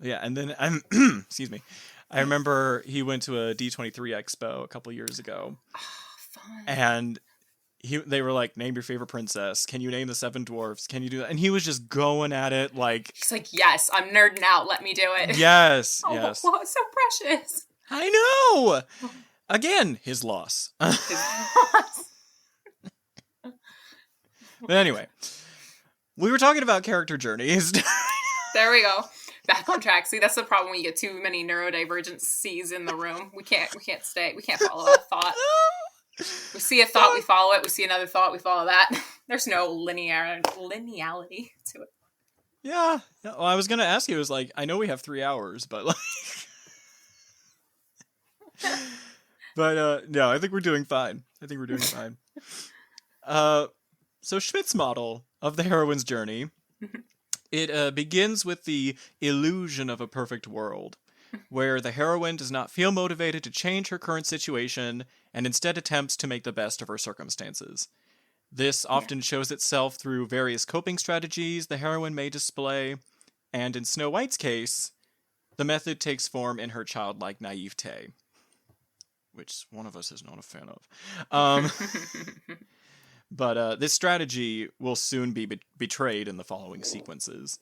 Yeah, and then excuse me. I remember he went to a D23 Expo a couple years ago. Oh, fun. And they were like, name your favorite princess. Can you name the 7 dwarfs? Can you do that? And he was just going at it like... He's like, yes, I'm nerding out. Let me do it. Yes, yes. Oh, so precious. I know! Again, his loss. His loss. But anyway, We were talking about character journeys. There we go. Back on track. See, that's the problem when you get too many neurodivergent C's in the room. We can't follow a thought. We see a thought, we follow it. We see another thought, we follow that. There's no lineality to it. Yeah. Well, I was going to ask you, I know we have 3 hours, but but no, I think we're doing fine. So Schmidt's model of the heroine's journey, it begins with the illusion of a perfect world, where the heroine does not feel motivated to change her current situation and instead attempts to make the best of her circumstances. This often shows itself through various coping strategies the heroine may display, and in Snow White's case, the method takes form in her childlike naivete, which one of us is not a fan of. But this strategy will soon be betrayed in the following sequences.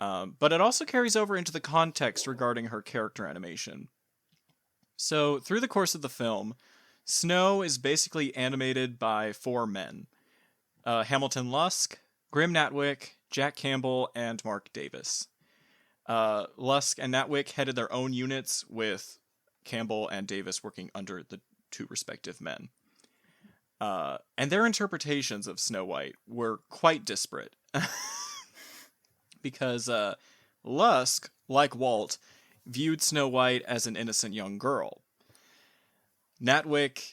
But it also carries over into the context regarding her character animation. So, through the course of the film, Snow is basically animated by 4 men. Hamilton Lusk, Grim Natwick, Jack Campbell, and Mark Davis. Lusk and Natwick headed their own units, with Campbell and Davis working under the 2 respective men. And their interpretations of Snow White were quite disparate. Because Lusk, like Walt, viewed Snow White as an innocent young girl. Natwick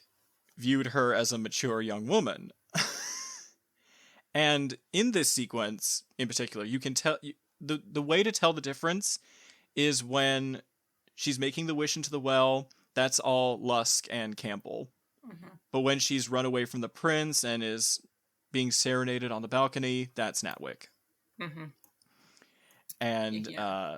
viewed her as a mature young woman. And in this sequence, in particular, you can tell... The way to tell the difference is when she's making the wish into the well, that's all Lusk and Campbell. Mm-hmm. But when she's run away from the prince and is being serenaded on the balcony, that's Natwick. Mm-hmm. And, yeah,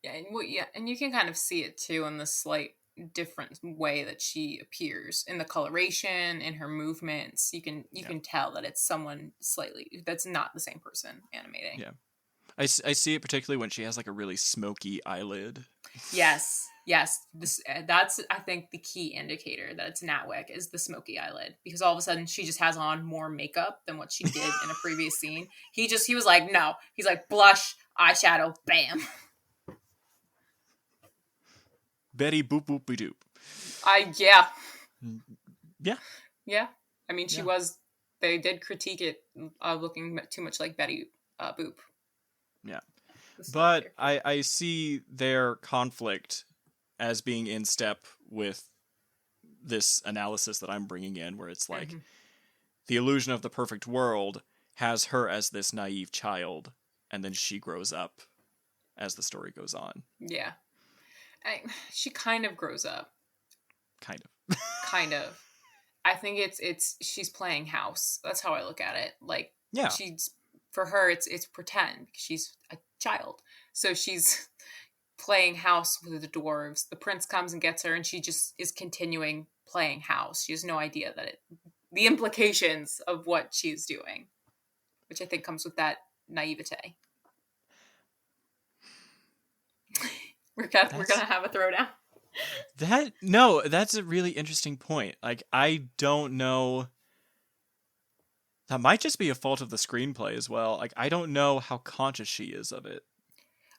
and you can kind of see it, too, in the slight different way that she appears. In the coloration, in her movements, you can tell that it's someone slightly... that's not the same person animating. Yeah. I see it particularly when she has, a really smoky eyelid. Yes. That's, I think, the key indicator that it's Natwick is the smoky eyelid. Because all of a sudden, she just has on more makeup than what she did in a previous scene. He was like, no. He's like, blush, eyeshadow, bam. Betty boop boop be doop. Yeah. Yeah. Yeah. I mean, they did critique it looking too much like Betty Boop. Yeah. But I see their conflict as being in step with this analysis that I'm bringing in, where it's like the illusion of the perfect world has her as this naive child, and then she grows up as the story goes on. Yeah. She kind of grows up. Kind of. Kind of. I think she's playing house. That's how I look at it. Yeah. For her, it's pretend. She's a child. So she's playing house with the dwarves. The prince comes and gets her, and she just is continuing playing house. She has no idea the implications of what she's doing, which I think comes with that naivete. We're gonna have a throwdown. That's a really interesting point. I don't know. That might just be a fault of the screenplay as well. I don't know how conscious she is of it.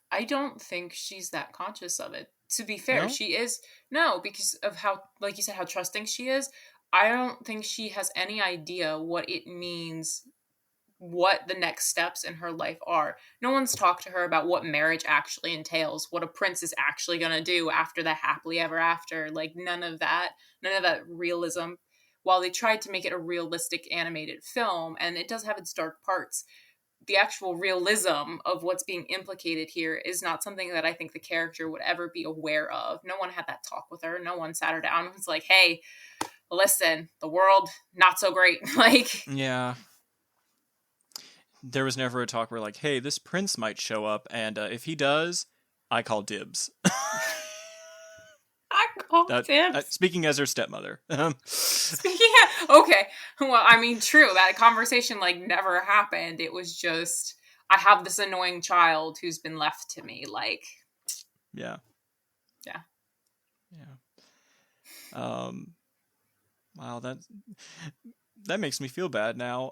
I don't think she's that conscious of it. To be fair, No? she is. No, because of how, like you said, how trusting she is. I don't think she has any idea what it means, what the next steps in her life are. No one's talked to her about what marriage actually entails, what a prince is actually going to do after the happily ever after. None of that realism. While they tried to make it a realistic animated film, and it does have its dark parts, the actual realism of what's being implicated here is not something that I think the character would ever be aware of. No one had that talk with her. No one sat her down and was like, hey, listen, the world, not so great. Yeah. There was never a talk where hey, this prince might show up, and if he does, I call dibs. I call dibs. Speaking as her stepmother. Okay. Well, I mean, true. That conversation never happened. It was just, I have this annoying child who's been left to me. Yeah. Yeah. Yeah. Wow, that makes me feel bad now.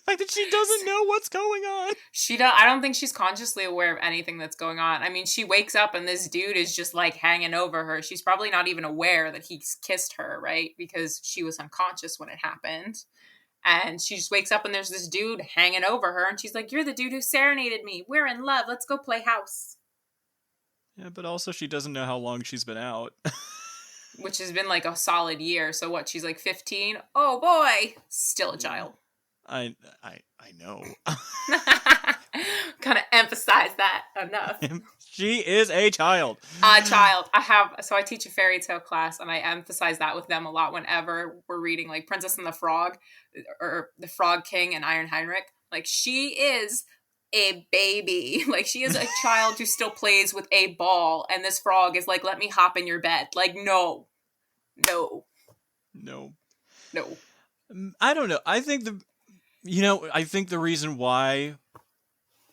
fact that she doesn't know what's going on. I don't think she's consciously aware of anything that's going on. I mean, she wakes up and this dude is just like hanging over her. She's probably not even aware that he's kissed her, right? Because she was unconscious when it happened. And she just wakes up and there's this dude hanging over her. And she's like, you're the dude who serenaded me. We're in love. Let's go play house. Yeah, but also she doesn't know how long she's been out. Which has been like a solid year. So what, she's like 15? Oh boy. Still a child. I know. Kind of emphasize that enough. She is a child. A child. I teach a fairy tale class and I emphasize that with them a lot whenever we're reading like Princess and the Frog or The Frog King and Iron Heinrich. Like, she is a baby. Like, she is a child who still plays with a ball, and this frog is like, let me hop in your bed. Like, no. I don't know. I think the reason why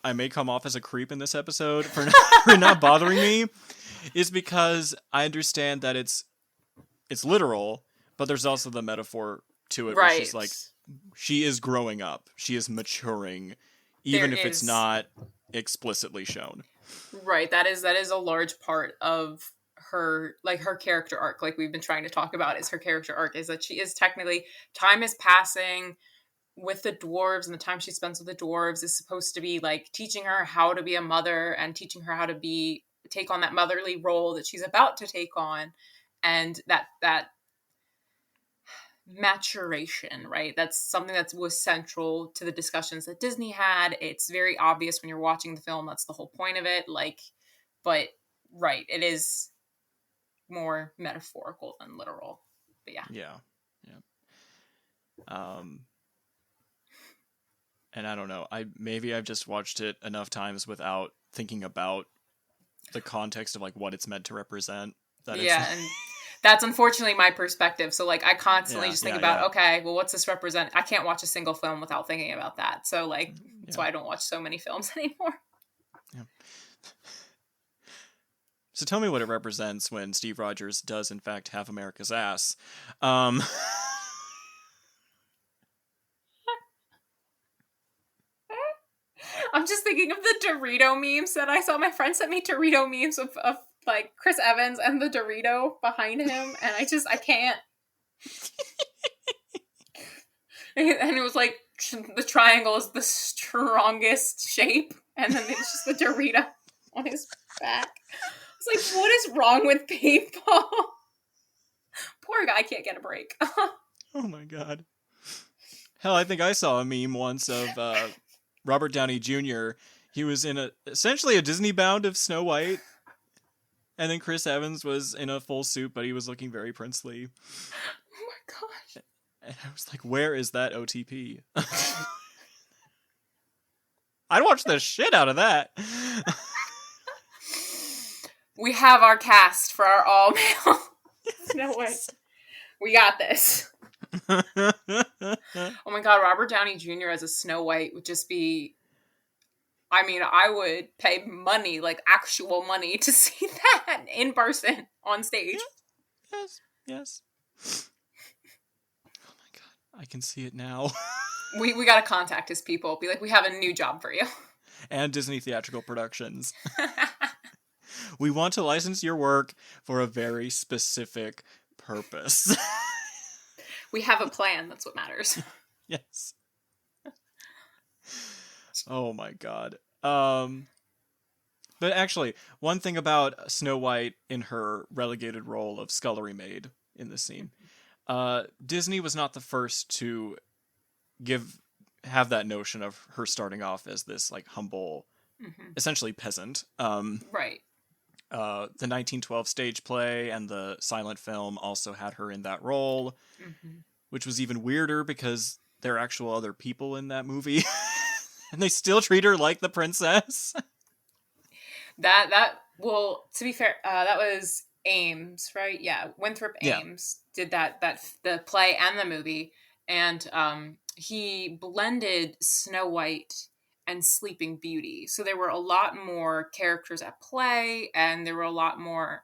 I may come off as a creep in this episode for not bothering me is because I understand that it's literal, but there's also the metaphor to it, right? Where she's like, she is growing up, she is maturing, even if it's not explicitly shown. Right. That is a large part of her, like, her character arc, like we've been trying to talk about, is her character arc, is that she is technically, time is passing with the dwarves, and the time she spends with the dwarves is supposed to be like teaching her how to be a mother and teaching her how to take on that motherly role that she's about to take on. And that maturation, right? That's something that was central to the discussions that Disney had. It's very obvious when you're watching the film. That's the whole point of it. Like, but right, it is more metaphorical than literal. But yeah. And I don't know. I've just watched it enough times without thinking about the context of like what it's meant to represent. And that's unfortunately my perspective. So like I constantly just think about, okay, well, what's this represent? I can't watch a single film without thinking about that. So like that's why I don't watch so many films anymore. Yeah. So tell me what it represents when Steve Rogers does in fact have America's ass. I'm just thinking of the Dorito memes that I saw. My friend sent me Dorito memes of like Chris Evans and the Dorito behind him, and I can't. And it was like the triangle is the strongest shape, and then it's just the Dorito on his back. It's like, what is wrong with people? Poor guy can't get a break. Oh my god. Hell, I think I saw a meme once of Robert Downey Jr. He was in essentially a Disney bound of Snow White. And then Chris Evans was in a full suit, but he was looking very princely. Oh my gosh. And I was like, where is that OTP? I'd watch the shit out of that. We have our cast for our all-male Snow White. We got this. Oh my god, Robert Downey Jr. as a Snow White would just be... I mean, I would pay money, like actual money, to see that in person on stage. Yes. Oh my god, I can see it now. We gotta contact his people. Be like, we have a new job for you. And Disney Theatrical Productions. We want to license your work for a very specific purpose. We have a plan. That's what matters. Yes. Oh my god. But actually, one thing about Snow White in her relegated role of scullery maid in this scene, Disney was not the first to have that notion of her starting off as this like humble, essentially peasant. Right. The 1912 stage play and the silent film also had her in that role, which was even weirder because there are actual other people in that movie. And they still treat her like the princess. Well, to be fair, that was Ames, right? Yeah, Winthrop Ames did the play and the movie, and he blended Snow White and Sleeping Beauty. So there were a lot more characters at play, and there were a lot more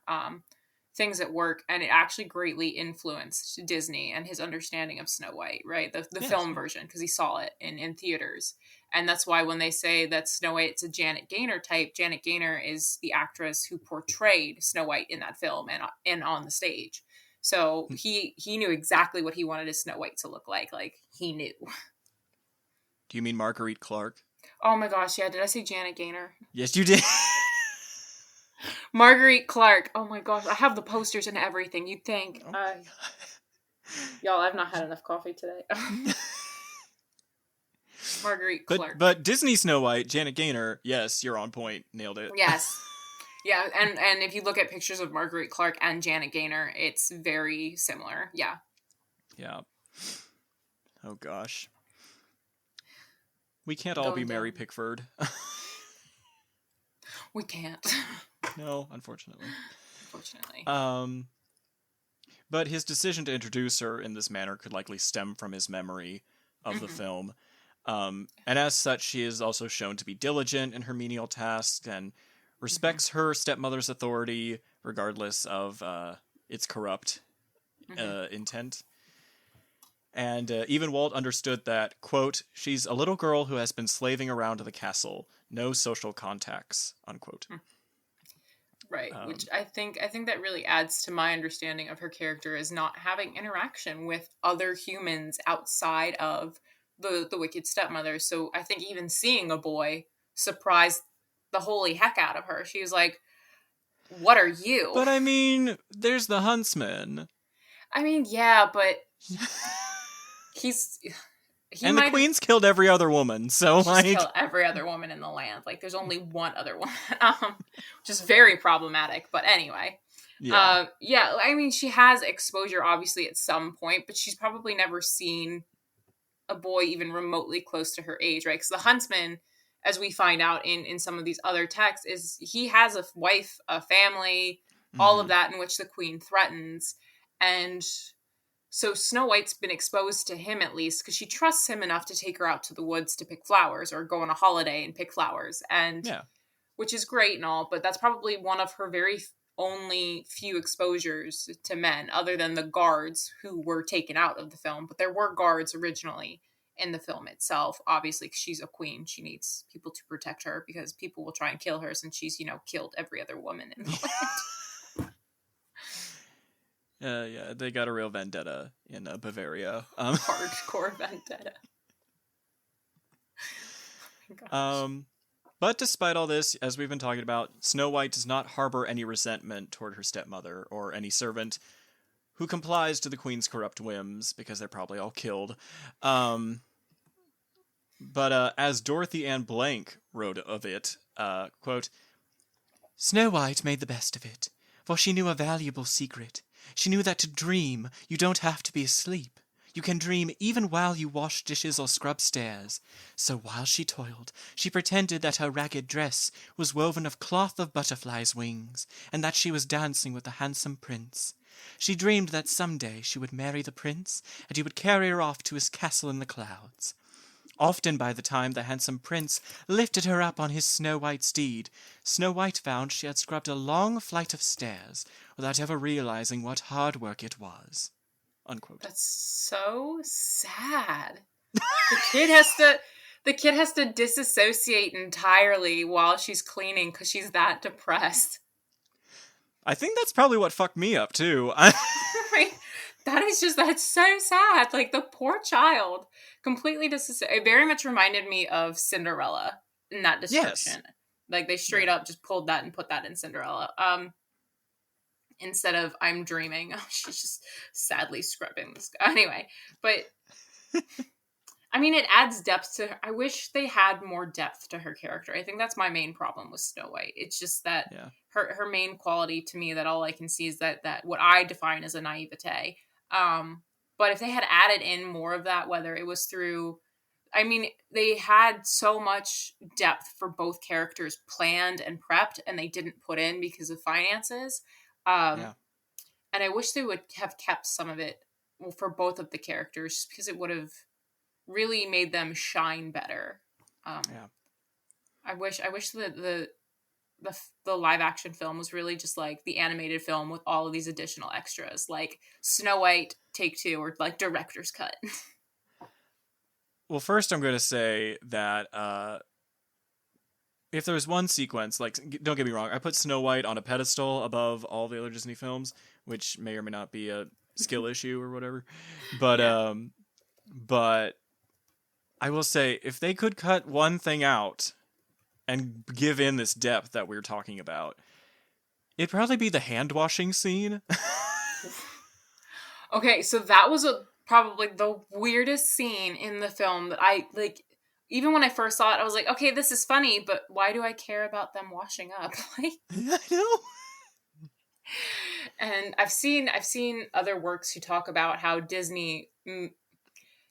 things at work, and it actually greatly influenced Disney and his understanding of Snow White, right? The Yes, film yeah. version, because he saw it in theaters. And that's why when they say that Snow White's a Janet Gaynor type, Janet Gaynor is the actress who portrayed Snow White in that film and on the stage. So he knew exactly what he wanted his Snow White to look like. Like, he knew. Do you mean Marguerite Clark? Oh my gosh, yeah, did I say Janet Gaynor? Yes, you did. Marguerite Clark. Oh my gosh, I have the posters and everything. You'd think. Y'all, I've not had enough coffee today. Marguerite Clark. But Disney Snow White, Janet Gaynor, yes, you're on point. Nailed it. Yes. Yeah, and if you look at pictures of Marguerite Clark and Janet Gaynor, it's very similar. Yeah. Yeah. Oh gosh. We can't all be Mary Pickford. We can't. No, unfortunately. Unfortunately. But his decision to introduce her in this manner could likely stem from his memory of the film. And as such, she is also shown to be diligent in her menial tasks and respects her stepmother's authority, regardless of its corrupt intent. And even Walt understood that, quote, she's a little girl who has been slaving around the castle, no social contacts, unquote. Right, which I think that really adds to my understanding of her character as not having interaction with other humans outside of the wicked stepmother. So I think even seeing a boy surprised the holy heck out of her. She was like, "What are you?" But I mean, there's the huntsman. I mean, yeah, but and the queen's killed every other woman, so she's killed every other woman in the land. Like, there's only one other woman, which is very problematic. But anyway, yeah. I mean, she has exposure, obviously, at some point, but she's probably never seen a boy even remotely close to her age, right? Because the huntsman, as we find out in some of these other texts, is he has a wife, a family, all of that, in which the queen threatens, and so Snow White's been exposed to him, at least, because she trusts him enough to take her out to the woods to pick flowers or go on a holiday and pick flowers, and which is great and all, but that's probably one of her very only few exposures to men, other than the guards who were taken out of the film. But there were guards originally in the film itself, obviously, because she's a queen. She needs people to protect her because people will try and kill her since she's, killed every other woman in the land. Yeah, they got a real vendetta in Bavaria. Hardcore vendetta. Oh but despite all this, as we've been talking about, Snow White does not harbor any resentment toward her stepmother or any servant who complies to the queen's corrupt whims, because they're probably all killed. But as Dorothy Ann Blank wrote of it, quote, Snow White made the best of it, for she knew a valuable secret. She knew that to dream, you don't have to be asleep. You can dream even while you wash dishes or scrub stairs. So while she toiled, she pretended that her ragged dress was woven of cloth of butterflies' wings, and that she was dancing with a handsome prince. She dreamed that someday she would marry the prince, and he would carry her off to his castle in the clouds. Often by the time the handsome prince lifted her up on his snow-white steed, Snow White found she had scrubbed a long flight of stairs without ever realizing what hard work it was. Unquote. That's so sad. The kid has to disassociate entirely while she's cleaning because she's that depressed. I think that's probably what fucked me up too. Right? That's so sad. Like, the poor child completely it very much reminded me of Cinderella in that description. Yes. Like, they straight up just pulled that and put that in Cinderella. Instead of I'm dreaming, she's just sadly scrubbing this guy. Anyway, but I mean, it adds depth to her. I wish they had more depth to her character. I think that's my main problem with Snow White. It's just that her main quality to me, that all I can see is that what I define as a naivete. But if they had added in more of that, whether it was through, I mean, they had so much depth for both characters planned and prepped, and they didn't put in because of finances. And I wish they would have kept some of it for both of the characters, because it would have really made them shine better. I wish that the live action film was really just like the animated film with all of these additional extras, like Snow White take 2 or like director's cut. Well, first I'm going to say that if there's one sequence, like, don't get me wrong, I put Snow White on a pedestal above all the other Disney films, which may or may not be a skill issue or whatever. But Yeah. but I will say, if they could cut one thing out and give in this depth that we're talking about, it'd probably be the hand washing scene. Okay, so that was probably the weirdest scene in the film that I like. Even when I first saw it, I was like, okay, this is funny, but why do I care about them washing up? Like, I know. and I've seen other works who talk about how Disney, you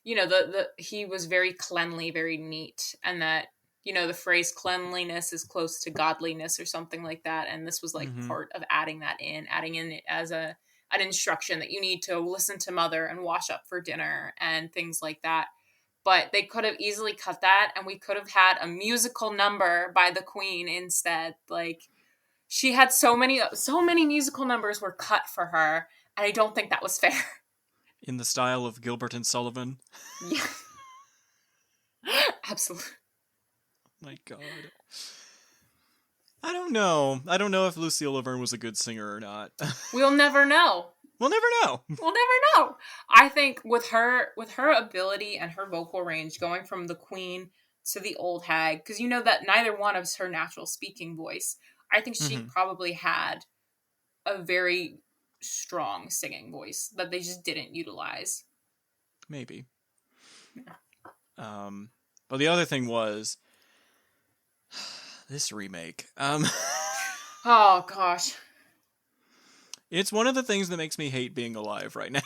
know, he was very cleanly, very neat, and that, you know, the phrase cleanliness is close to godliness or something like that, and this was like part of adding in it as an instruction that you need to listen to mother and wash up for dinner and things like that. But they could have easily cut that, and we could have had a musical number by the Queen instead. Like, she had so many musical numbers were cut for her, and I don't think that was fair. In the style of Gilbert and Sullivan. Yeah. Absolutely. My God. I don't know. I don't know if Lucille Laverne was a good singer or not. We'll never know. We'll never know. We'll never know. I think with her ability and her vocal range going from the Queen to the old hag, because you know that neither one of her natural speaking voice, I think she probably had a very strong singing voice that they just didn't utilize. Maybe. But the other thing was this remake. Oh gosh. It's one of the things that makes me hate being alive right now.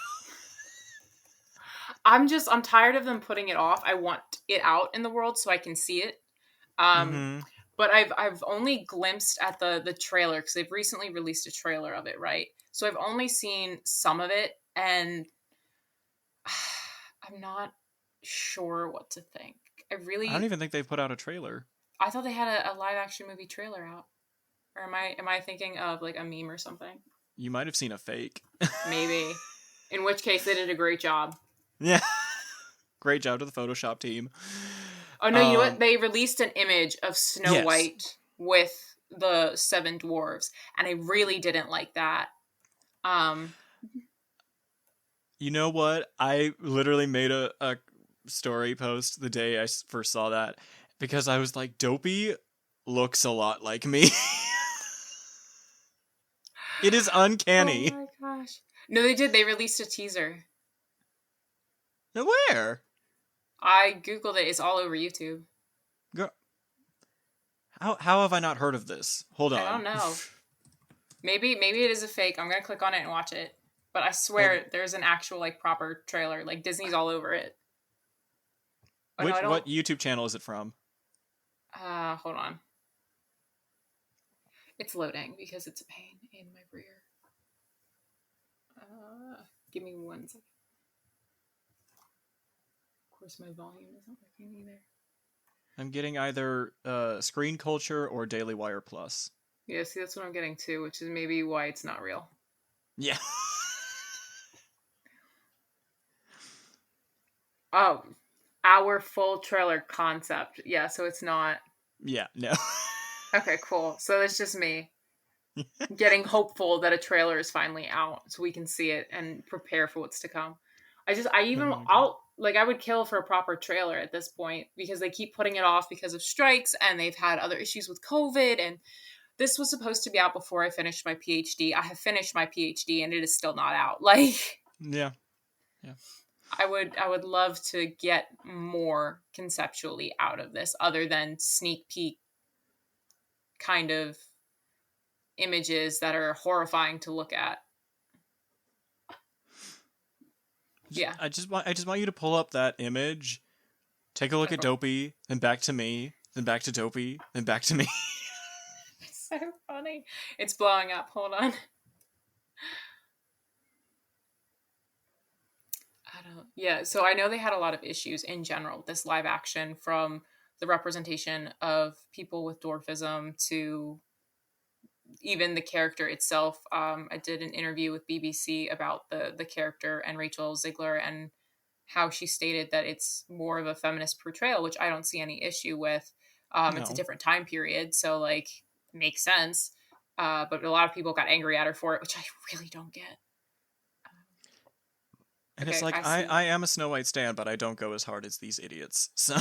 I'm tired of them putting it off. I want it out in the world so I can see it. But I've only glimpsed at the trailer, because they've recently released a trailer of it, right? So I've only seen some of it, and I'm not sure what to think. I don't even think they've put out a trailer. I thought they had a live action movie trailer out. Or am I thinking of like a meme or something? You might have seen a fake. Maybe. In which case they did a great job. Yeah. Great job to the Photoshop team. Oh no, you know what? They released an image of Snow White with the 7 dwarves, and I really didn't like that. You know what? I literally made a story post the day I first saw that, because I was like, Dopey looks a lot like me. It is uncanny. Oh my gosh. No, they did. They released a teaser. Now where? I Googled it. It's all over YouTube. Girl. How have I not heard of this? Hold on. I don't know. Maybe it is a fake. I'm going to click on it and watch it. But I swear there's an actual like proper trailer. Like Disney's all over it. Oh, what YouTube channel is it from? Hold on. It's loading because it's a pain in my rear. Give me 1 second. Of course, my volume isn't working either. I'm getting either Screen Culture or Daily Wire Plus. Yeah, see, that's what I'm getting too, which is maybe why it's not real. Yeah. Oh, our full trailer concept. Yeah, so it's not. Yeah, no. Okay, cool. So it's just me getting hopeful that a trailer is finally out so we can see it and prepare for what's to come. I would kill for a proper trailer at this point, because they keep putting it off because of strikes, and they've had other issues with COVID, and this was supposed to be out before I finished my PhD. I have finished my PhD and it is still not out. Like, yeah. I would love to get more conceptually out of this, other than sneak peek kind of images that are horrifying to look at. Yeah. I just want you to pull up that image, take a look at Dopey, then back to me, then back to Dopey, then back to me. It's so funny. It's blowing up. Hold on. Yeah, so I know they had a lot of issues in general with this live action, from the representation of people with dwarfism to even the character itself. I did an interview with BBC about the character and Rachel Ziegler, and how she stated that it's more of a feminist portrayal, which I don't see any issue with. It's a No. different time period, so like makes sense. But a lot of people got angry at her for it, which I really don't get. And Okay, it's like, I see. I am a Snow White stan, but I don't go as hard as these idiots. So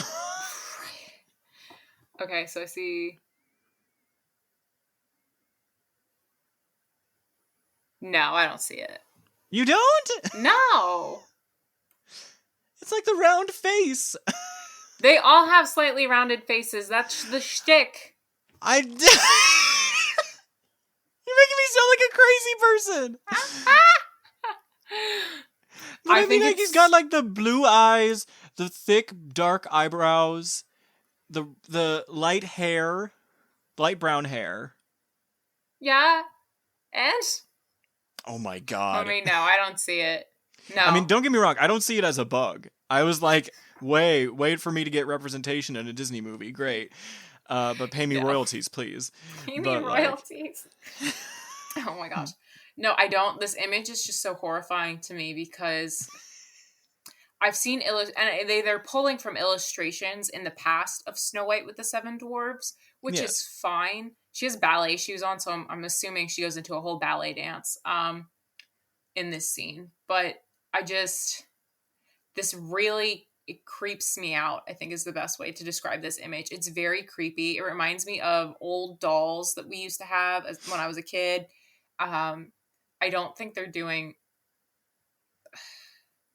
Okay, so I see. No, I don't see it. you don't? No! It's like the round face. They all have slightly rounded faces. That's the shtick. You're making me sound like a crazy person. But I mean, like, he's got like the blue eyes, the thick, dark eyebrows, the light hair, light brown hair. Yeah, and? Oh my god. I mean, no, I don't see it. No. I mean, don't get me wrong. I don't see it as a bug. I was like, wait for me to get representation in a Disney movie. Great. But pay me royalties, please. Pay me royalties. Oh my gosh. No, I don't. This image is just so horrifying to me because I've seen and they're pulling from illustrations in the past of Snow White with the Seven Dwarfs, which is fine. She has ballet shoes on, so I'm assuming she goes into a whole ballet dance in this scene. But this really, it creeps me out, I think is the best way to describe this image. It's very creepy. It reminds me of old dolls that we used to have when I was a kid. I don't think they're doing...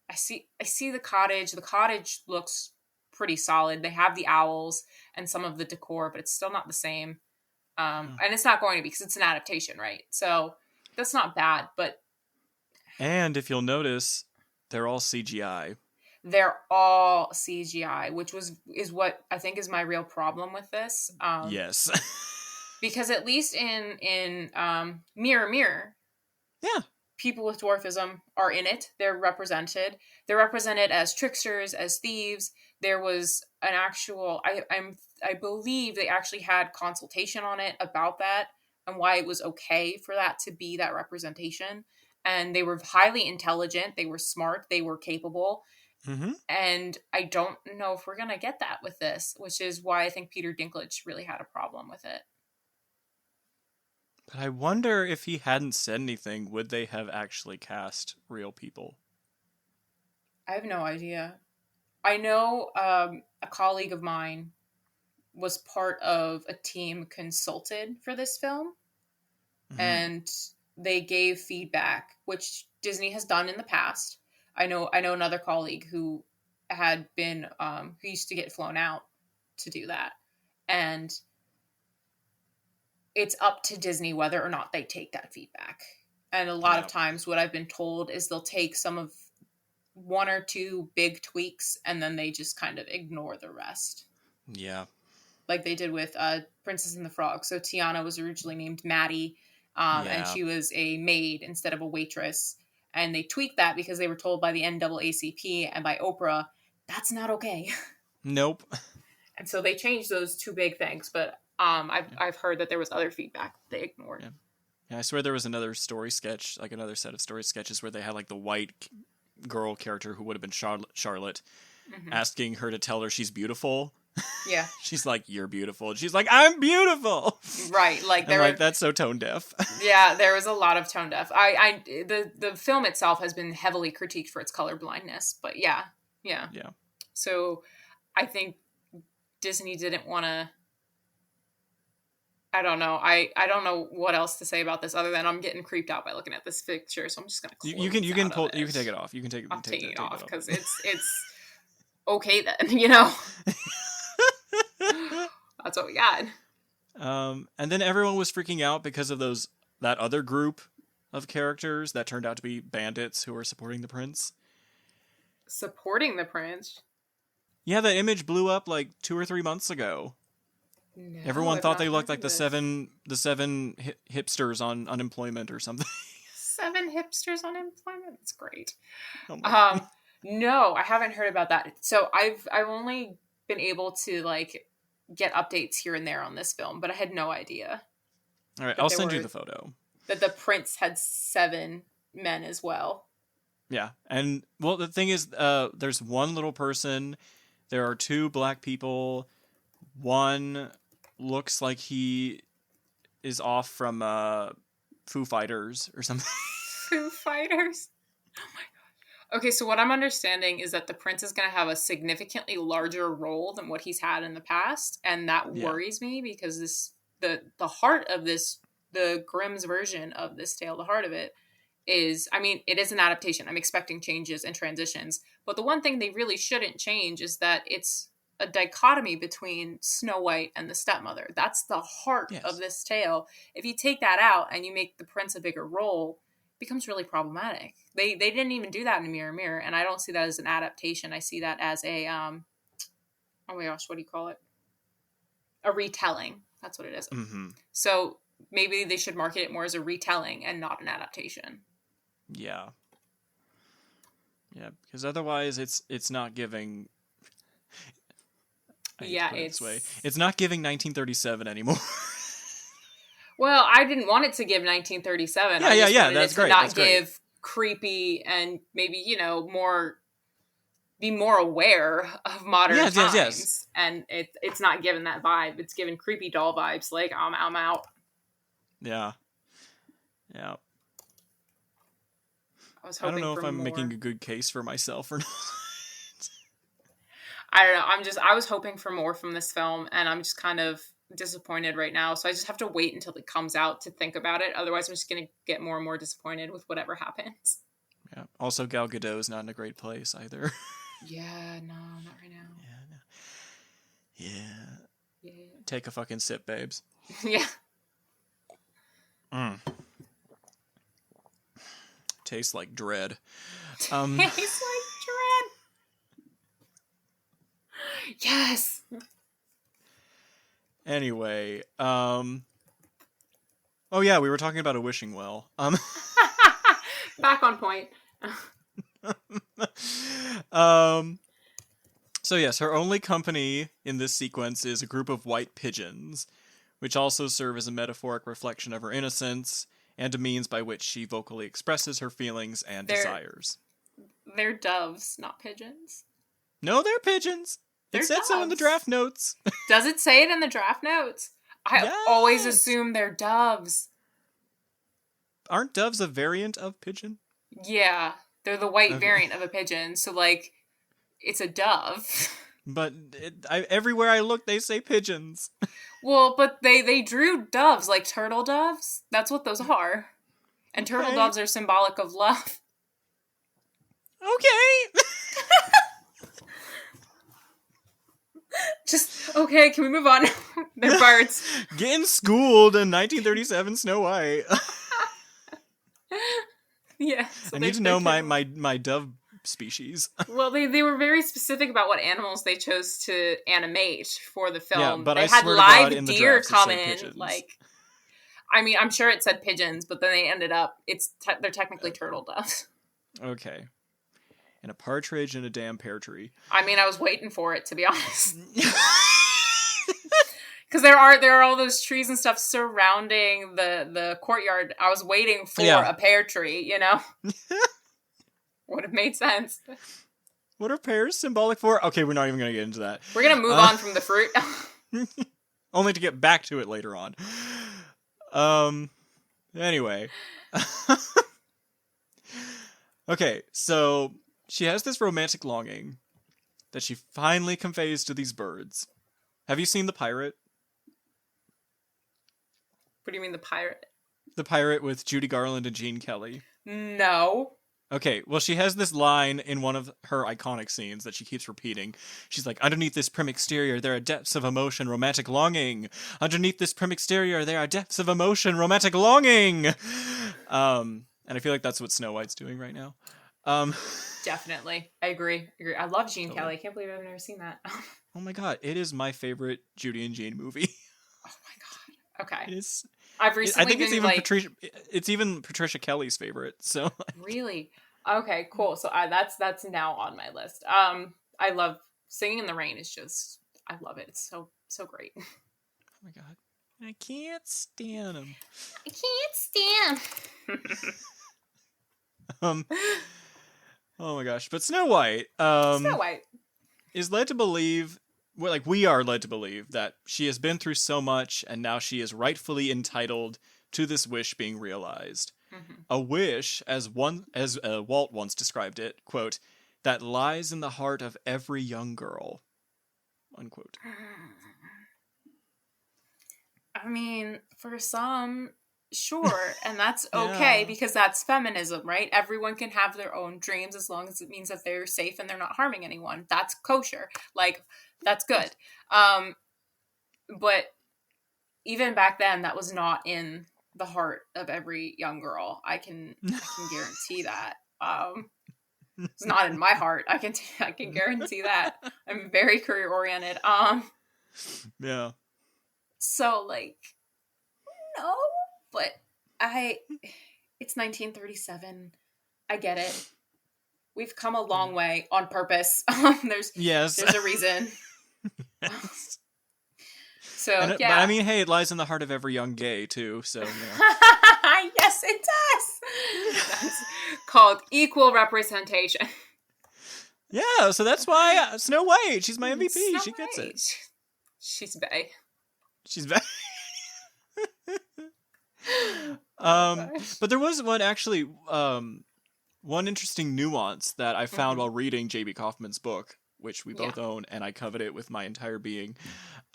I see the cottage. The cottage looks pretty solid. They have the owls and some of the decor, but it's still not the same. And it's not going to be because it's an adaptation, right? So that's not bad, but... And if you'll notice, they're all CGI. They're all CGI, which is what I think is my real problem with this. Yes. Because at least in Mirror Mirror, yeah, people with dwarfism are in it. They're represented. They're represented as tricksters, as thieves. There was an actual... I believe they actually had consultation on it about that and why it was okay for that to be that representation. And they were highly intelligent. They were smart. They were capable. Mm-hmm. And I don't know if we're going to get that with this, which is why I think Peter Dinklage really had a problem with it. But I wonder if he hadn't said anything, would they have actually cast real people? I have no idea. I know a colleague of mine was part of a team consulted for this film. Mm-hmm. And they gave feedback, which Disney has done in the past. I know another colleague who had been, who used to get flown out to do that. And it's up to Disney whether or not they take that feedback. And a lot of times what I've been told is they'll take some of one or two big tweaks and then they just kind of ignore the rest. Yeah. Like they did with Princess and the Frog. So Tiana was originally named Maddie, and she was a maid instead of a waitress. And they tweaked that because they were told by the NAACP and by Oprah, that's not okay. Nope. And so they changed those two big things. But I've heard that there was other feedback they ignored. Yeah, I swear there was another story sketch, like another set of story sketches where they had like the white girl character who would have been Charlotte, mm-hmm. asking her to tell her she's beautiful. Yeah. She's like, you're beautiful. And she's like, I'm beautiful. Right. Like that's so tone deaf. Yeah, there was a lot of tone deaf. The film itself has been heavily critiqued for its color blindness, but yeah. So I think Disney didn't want to... I don't know. I don't know what else to say about this other than I'm getting creeped out by looking at this picture, so I'm just gonna close you can take it off. You can take I'm taking it off because it's okay then, That's what we got. And then everyone was freaking out because of that other group of characters that turned out to be bandits who were supporting the prince. Supporting the prince? Yeah, that image blew up like 2 or 3 months ago. No, everyone thought they looked like the seven hipsters on unemployment or something. 7 hipsters on unemployment? That's great. Oh no, I haven't heard about that. So I've only been able to like get updates here and there on this film, but I had no idea. All right, that I'll there send you were- the photo. That the prince had 7 men as well. Yeah, and well, the thing is, there's one little person. There are 2 black people. One looks like he is off from Foo Fighters or something. Foo Fighters. Oh my god. Okay, so what I'm understanding is that the prince is going to have a significantly larger role than what he's had in the past, and that Yeah. worries me because the heart of this, the Grimm's version of this tale, the heart of it is, I mean, it is an adaptation. I'm expecting changes and transitions, but the one thing they really shouldn't change is that it's a dichotomy between Snow White and the stepmother. That's the heart of this tale. If you take that out and you make the prince a bigger role, it becomes really problematic. They didn't even do that in Mirror Mirror, and I don't see that as an adaptation. I see that as a oh my gosh, what do you call it? A retelling. That's what it is. Mm-hmm. So maybe they should market it more as a retelling and not an adaptation. Yeah. Yeah, because otherwise it's not giving... It's not giving 1937 anymore. Well, I didn't want it to give 1937. Yeah, that's great. Not give creepy and maybe, be more aware of modern times. Yes. And it's not giving that vibe. It's giving creepy doll vibes. Like, I'm out. Yeah. Yeah. I don't know if I'm making a good case for myself or not. I don't know. I was hoping for more from this film, and I'm just kind of disappointed right now. So I just have to wait until it comes out to think about it. Otherwise, I'm just going to get more and more disappointed with whatever happens. Yeah. Also, Gal Gadot's not in a great place either. Yeah, no, not right now. Yeah. Take a fucking sip, babes. Yeah. Tastes like dread. Tastes like dread. Yes. Anyway, oh yeah, we were talking about A Wishing Well. Back on point. So yes, her only company in this sequence is a group of white pigeons, which also serve as a metaphoric reflection of her innocence and a means by which she vocally expresses her feelings and desires. They're doves, not pigeons. No, they're pigeons. It said so in the draft notes. Does it say it in the draft notes? I always assume they're doves. Aren't doves a variant of pigeon? Yeah, they're the white variant of a pigeon, so, like, it's a dove. But everywhere I look, they say pigeons. Well, but they drew doves, like turtle doves. That's what those are. And turtle doves are symbolic of love. Okay. Okay, can we move on? They're birds. Getting schooled in 1937 Snow White. Yeah. I need to know my dove species. Well, they were very specific about what animals they chose to animate for the film. Yeah, but they I had swear live to God, in the deer drafts, come it said in. pigeons. Like, I mean, I'm sure it said pigeons, but then they ended up they're technically turtle doves. Okay. And a partridge in a damn pear tree. I mean, I was waiting for it, to be honest. Because there are all those trees and stuff surrounding the courtyard. I was waiting for a pear tree, Would have made sense. What are pears symbolic for? Okay, we're not even going to get into that. We're going to move on from the fruit. Only to get back to it later on. Anyway. Okay, so she has this romantic longing that she finally conveys to these birds. Have you seen The Pirate? What do you mean, The Pirate? The Pirate with Judy Garland and Gene Kelly. No. Okay, well, she has this line in one of her iconic scenes that she keeps repeating. She's like, underneath this prim exterior, there are depths of emotion, romantic longing. Underneath this prim exterior, there are depths of emotion, romantic longing. And I feel like that's what Snow White's doing right now. Definitely. I agree. I love Gene Kelly. I can't believe I've never seen that. Oh my god, it is my favorite Judy and Gene movie. Oh my god. Okay. I think it's even Patricia Kelly's favorite. So really, okay, cool. So that's now on my list. I love Singing in the Rain. I love it. It's so great. Oh my god. I can't stand him. I can't stand. Oh my gosh. But Snow White, Snow White. is led to believe, well, like we are led to believe that she has been through so much and now she is rightfully entitled to this wish being realized. Mm-hmm. A wish, as Walt once described it, quote, that lies in the heart of every young girl, unquote. I mean, for some, sure, and that's okay because that's feminism, right? Everyone can have their own dreams as long as it means that they're safe and they're not harming anyone. That's kosher. Like, that's good. But even back then, that was not in the heart of every young girl. I can guarantee that. It's not in my heart. I can guarantee that. I'm very career oriented. Yeah. So like, no, but it's 1937. I get it. We've come a long way on purpose. There's a reason. Yes. So But I mean, hey, it lies in the heart of every young gay too. So yes, it does. That's called equal representation. Yeah, so that's why Snow White. She's my MVP. Snow she gets White. it. She's bae. She's back. But there was one interesting nuance that I found while reading J.B. Kaufman's book, which we both own, and I covet it with my entire being.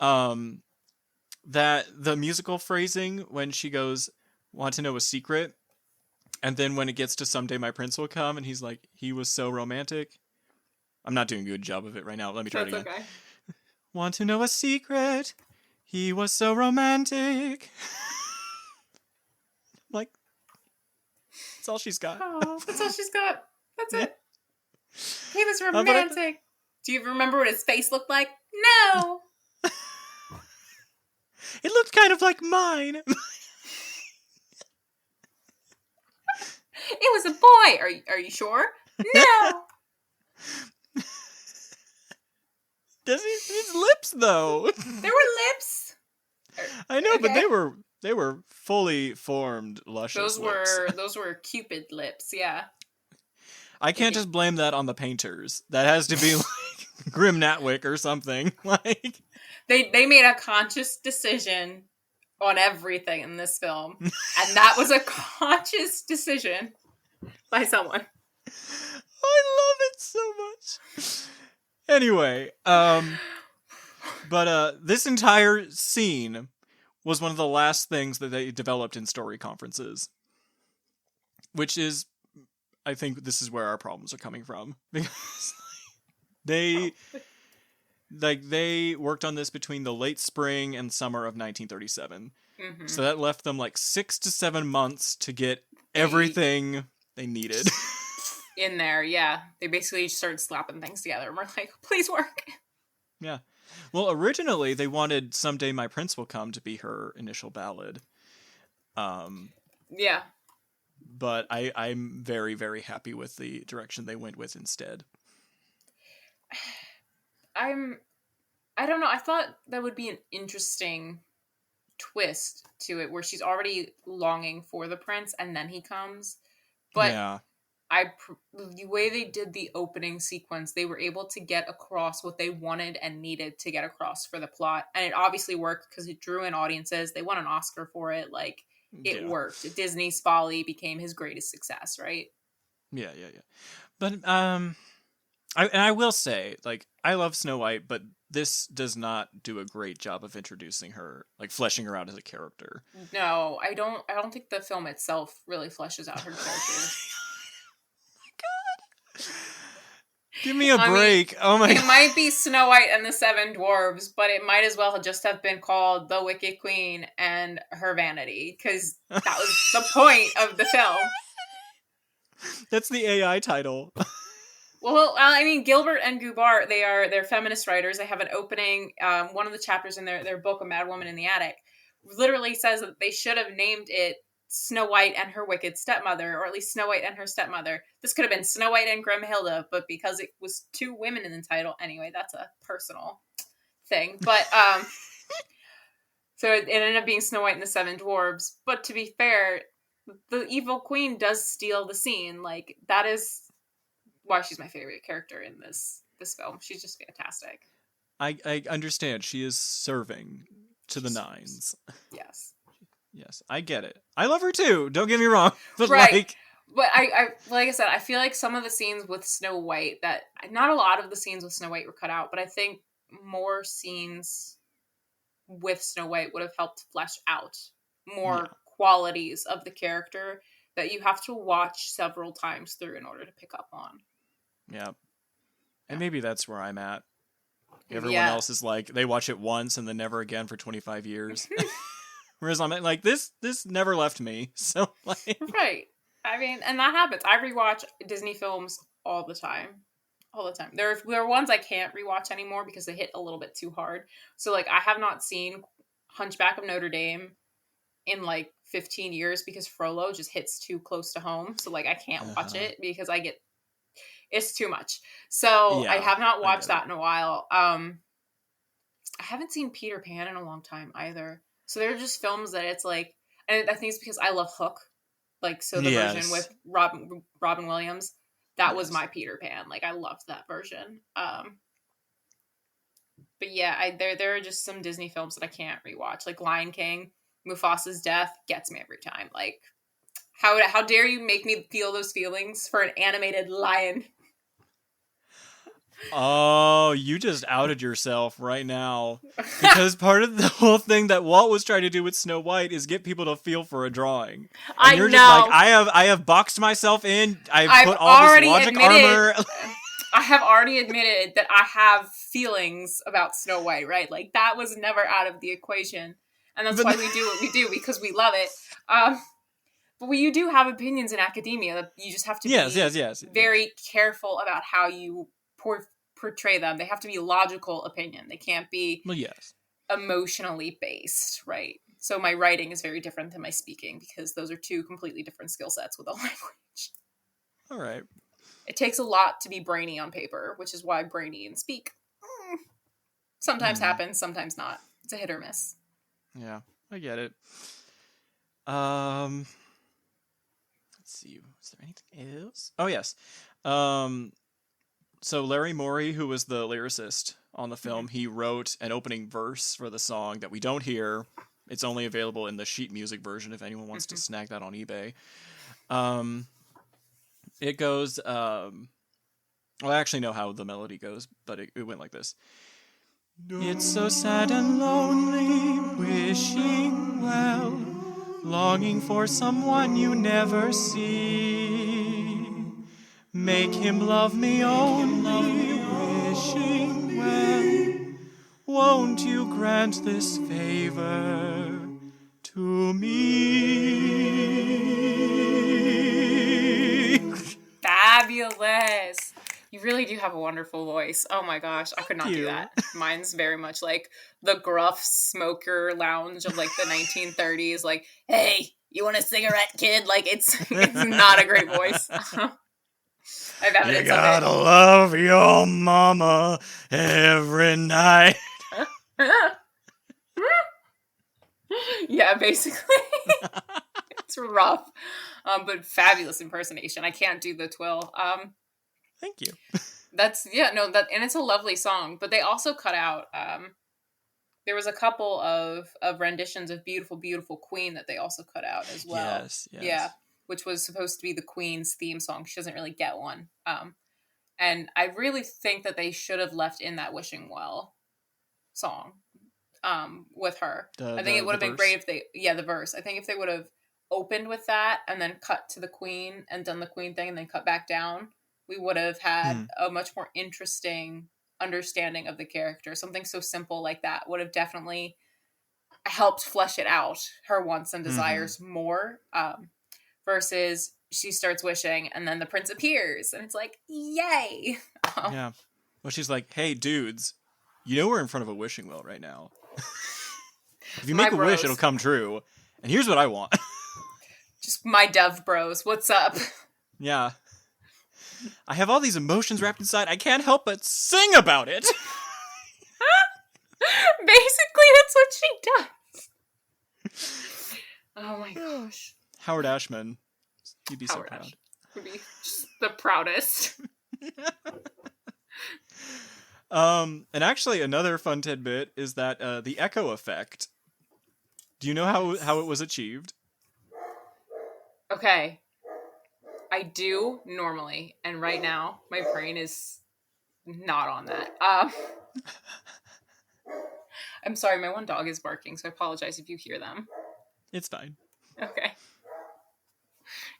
That the musical phrasing when she goes, "Want to know a secret?" and then when it gets to "Someday my prince will come," and he's like, "He was so romantic." I'm not doing a good job of it right now. Let me try it again. Okay. Want to know a secret? He was so romantic. Like, that's all she's got. Oh, that's all she's got. That's it. He was romantic. Do you remember what his face looked like? No. It looked kind of like mine. It was a boy. Are you sure? No. Does his lips though? There were lips. I know, okay. But they were fully formed, luscious lips. Those were Cupid lips, yeah. I can't just blame that on the painters. That has to be like Grim Natwick or something. Like they made a conscious decision on everything in this film, and that was a conscious decision by someone. I love it so much. Anyway, but this entire scene was one of the last things that they developed in story conferences, which is, I think this is where our problems are coming from, because they worked on this between the late spring and summer of 1937. Mm-hmm. So that left them like 6 to 7 months to get everything they needed. In there, yeah. They basically just started slapping things together and we're like, please work. Yeah. Well, originally they wanted Someday My Prince Will Come to be her initial ballad. Yeah. But I'm very, very happy with the direction they went with instead. I don't know. I thought that would be an interesting twist to it where she's already longing for the prince and then he comes. But yeah. The way they did the opening sequence, they were able to get across what they wanted and needed to get across for the plot. And it obviously worked because it drew in audiences. They won an Oscar for it. Like, it worked. Disney's Folly became his greatest success, right? Yeah. But, I will say, like, I love Snow White, but this does not do a great job of introducing her, like, fleshing her out as a character. No, I don't think the film itself really fleshes out her character. Give me a break. Oh my God. It might be Snow White and the Seven Dwarfs, but it might as well just have been called The Wicked Queen and Her Vanity, because that was the point of the film. That's the AI title. Well, I mean, Gilbert and Goubart, they're feminist writers. They have an opening, one of the chapters in their book, A Mad Woman in the Attic, literally says that they should have named it Snow White and Her Wicked Stepmother, or at least Snow White and Her Stepmother. This could have been Snow White and Grimhilde, but because it was 2 women in the title, anyway, that's a personal thing. But So it ended up being Snow White and the Seven Dwarfs. But to be fair, the evil queen does steal the scene. Like, that is why she's my favorite character in this film. She's just fantastic. I understand. She is serving to the nines. Yes. Yes, I get it. I love her too. Don't get me wrong. But right. But I like I said, I feel like some of the scenes with Snow White, that not a lot of the scenes with Snow White were cut out, but I think more scenes with Snow White would have helped flesh out more qualities of the character that you have to watch several times through in order to pick up on. Yeah. And maybe that's where I'm at. Everyone else is like, they watch it once and then never again for 25 years. Whereas I'm like, this never left me. So like, right. I mean, and that happens. I rewatch Disney films all the time. All the time. There are ones I can't rewatch anymore because they hit a little bit too hard. So like, I have not seen Hunchback of Notre Dame in like 15 years because Frollo just hits too close to home. So like, I can't watch it because it's too much. So I have not watched that in a while. I haven't seen Peter Pan in a long time either. So they're just films that it's like, and I think it's because I love Hook. Like, so the version with Robin Williams, that was my Peter Pan. Like, I loved that version. But yeah, there are just some Disney films that I can't rewatch. Like Lion King, Mufasa's death gets me every time. Like, how dare you make me feel those feelings for an animated lion? Oh, you just outed yourself right now. Because part of the whole thing that Walt was trying to do with Snow White is get people to feel for a drawing. And you're just like, I have boxed myself in. I've put all this logic armor. I have already admitted that I have feelings about Snow White, right? Like, that was never out of the equation. And that's why we do what we do, because we love it. But you do have opinions in academia. You just have to be very careful about how you portray them. They have to be logical opinion. They can't be emotionally based, right? So my writing is very different than my speaking because those are two completely different skill sets with a language. All right. It takes a lot to be brainy on paper, which is why brainy and speak sometimes happens, sometimes not. It's a hit or miss. Yeah, I get it. Let's see. Is there anything else? Oh, yes. So Larry Morey, who was the lyricist on the film, he wrote an opening verse for the song that we don't hear. It's only available in the sheet music version if anyone wants to snag that on eBay. It goes, well, I actually know how the melody goes, but it went like this. It's so sad and lonely, wishing well, longing for someone you never see. Make him love me only, wishing well. Won't you grant this favor to me? Fabulous. You really do have a wonderful voice. Oh my gosh, I could not do that. Mine's very much like the gruff smoker lounge of like the 1930s. Like, hey, you want a cigarette, kid? Like, it's not a great voice. I've evidence you gotta love your mama every night. Yeah, basically. It's rough. But fabulous impersonation. I can't do the twill. Thank you. And it's a lovely song, but they also cut out, there was a couple of renditions of Beautiful, Beautiful Queen that they also cut out as well. Yes. Yeah, which was supposed to be the Queen's theme song. She doesn't really get one. And I really think that they should have left in that Wishing Well song with her. I think it would have been great if the verse. I think if they would have opened with that and then cut to the Queen and done the Queen thing and then cut back down, we would have had a much more interesting understanding of the character. Something so simple like that would have definitely helped flesh it out, her wants and desires more, versus she starts wishing and then the prince appears and it's like, yay. Yeah. Well, she's like, hey, dudes, you know we're in front of a wishing well right now. If you make a wish, it'll come true. And here's what I want. Just my dove bros. What's up? Yeah. I have all these emotions wrapped inside. I can't help but sing about it. Basically, that's what she does. Oh my gosh. Howard Ashman. You'd be Howard so proud. Ashman would be just the proudest. And actually, another fun tidbit is that the echo effect. Do you know how it was achieved? Okay. I do normally, and right now my brain is not on that. I'm sorry, my one dog is barking, so I apologize if you hear them. It's fine. Okay.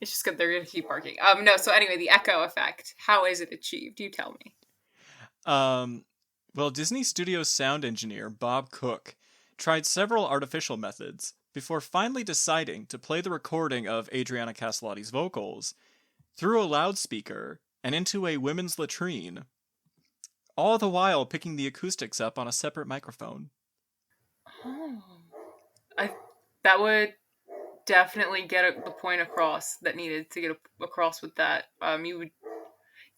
It's just good they're gonna keep barking. No, so anyway, the echo effect. How is it achieved? You tell me. Well, Disney Studios sound engineer Bob Cook tried several artificial methods before finally deciding to play the recording of Adriana Castellotti's vocals through a loudspeaker and into a women's latrine, all the while picking the acoustics up on a separate microphone. Oh. That would definitely get the point across that needed to get across with that.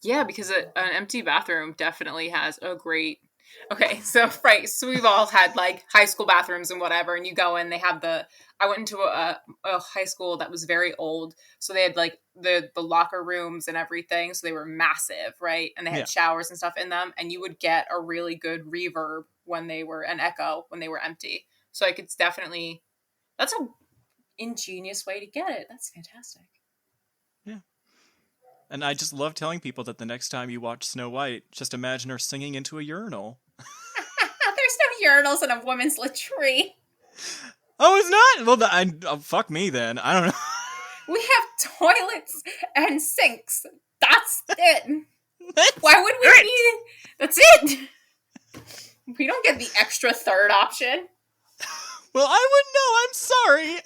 Because an empty bathroom definitely has a great. Okay, so we've all had like high school bathrooms and whatever, and you go in, they have I went into a high school that was very old, so they had like the locker rooms and everything, so they were massive, right? And they had showers and stuff in them, and you would get a really good reverb an echo when they were empty. So it's definitely, that's a ingenious way to get it. That's fantastic. Yeah. And I just love telling people that the next time you watch Snow White, just imagine her singing into a urinal. There's no urinals in a woman's latrine. Oh, it's not? Well, fuck me then. I don't know. We have toilets and sinks. That's it. Why would we need it? That's it. We don't get the extra third option. Well, I wouldn't know. I'm sorry.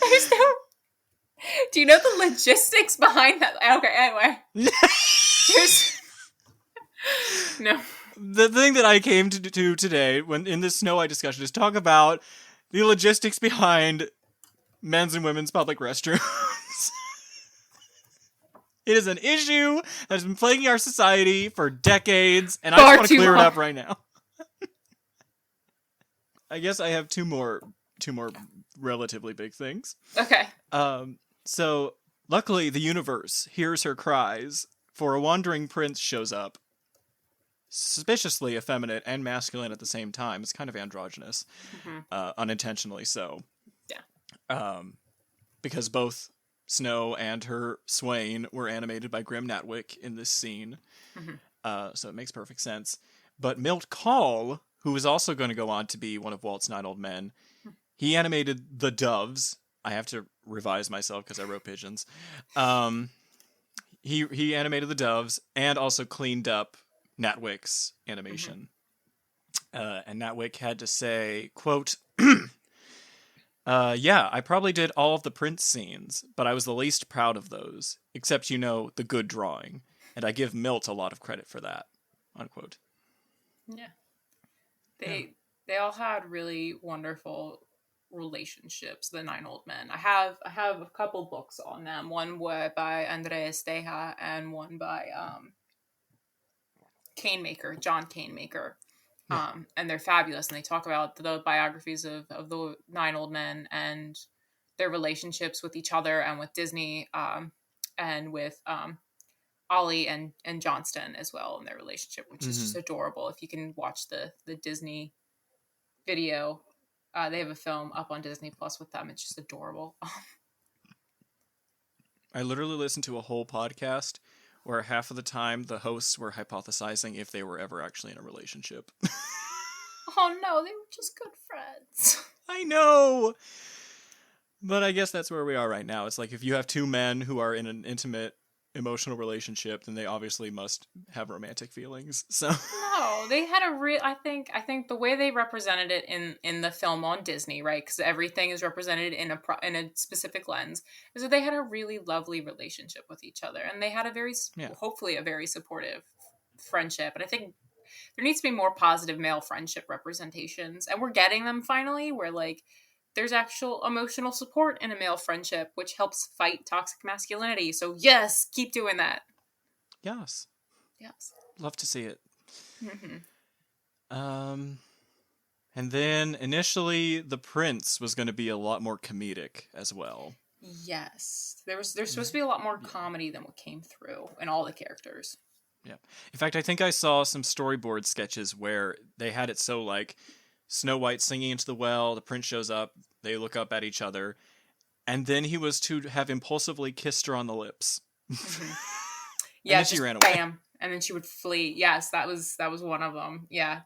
There's no... Do you know the logistics behind that? Okay, anyway. No. The thing that I came to do today when in this Snow White discussion is talk about the logistics behind men's and women's public restrooms. It is an issue that has been plaguing our society for decades, and I just want to clear it up right now. I guess I have two more relatively big things. Okay. So, luckily, the universe hears her cries, for a wandering prince shows up. Suspiciously effeminate and masculine at the same time. It's kind of androgynous. Mm-hmm. Unintentionally so. Yeah. Because both Snow and her swain were animated by Grim Natwick in this scene. Mm-hmm. So it makes perfect sense. But Milt Kahl, who is also going to go on to be one of Walt's 9 Old Men, he animated the doves. I have to revise myself because I wrote pigeons. He animated the doves and also cleaned up Natwick's animation. Mm-hmm. And Natwick had to say, quote, yeah, I probably did all of the prince scenes, but I was the least proud of those, except, the good drawing. And I give Milt a lot of credit for that, unquote. Yeah. They all had really wonderful relationships, the 9 Old Men. I have a couple books on them. One by Andres Teja and one by John Canemaker. Yeah. And they're fabulous, and they talk about the biographies of the 9 Old Men and their relationships with each other and with Disney, and with Ollie and Johnston as well, in their relationship, which is just adorable. If you can watch the Disney video, they have a film up on Disney Plus with them. It's just adorable. I literally listened to a whole podcast where half of the time the hosts were hypothesizing if they were ever actually in a relationship. Oh no, they were just good friends. I know! But I guess that's where we are right now. It's like if you have two men who are in an intimate, emotional relationship, then they obviously must have romantic feelings. So no, they had I think the way they represented it in the film on Disney, right? Because everything is represented in a specific lens, is that they had a really lovely relationship with each other, and they had hopefully a very supportive friendship. And I think there needs to be more positive male friendship representations, and we're getting them finally. Where like there's actual emotional support in a male friendship, which helps fight toxic masculinity. So yes, keep doing that. Yes. Love to see it. Mm-hmm. And then initially the prince was going to be a lot more comedic as well. Yes. There's supposed to be a lot more comedy than what came through in all the characters. Yeah. In fact, I think I saw some storyboard sketches where they had it so like Snow White singing into the well, the prince shows up, they look up at each other, and then he was to have impulsively kissed her on the lips. Mm-hmm. Yeah, and then she ran away. Bam, and then she would flee. Yes, that was one of them. Yeah.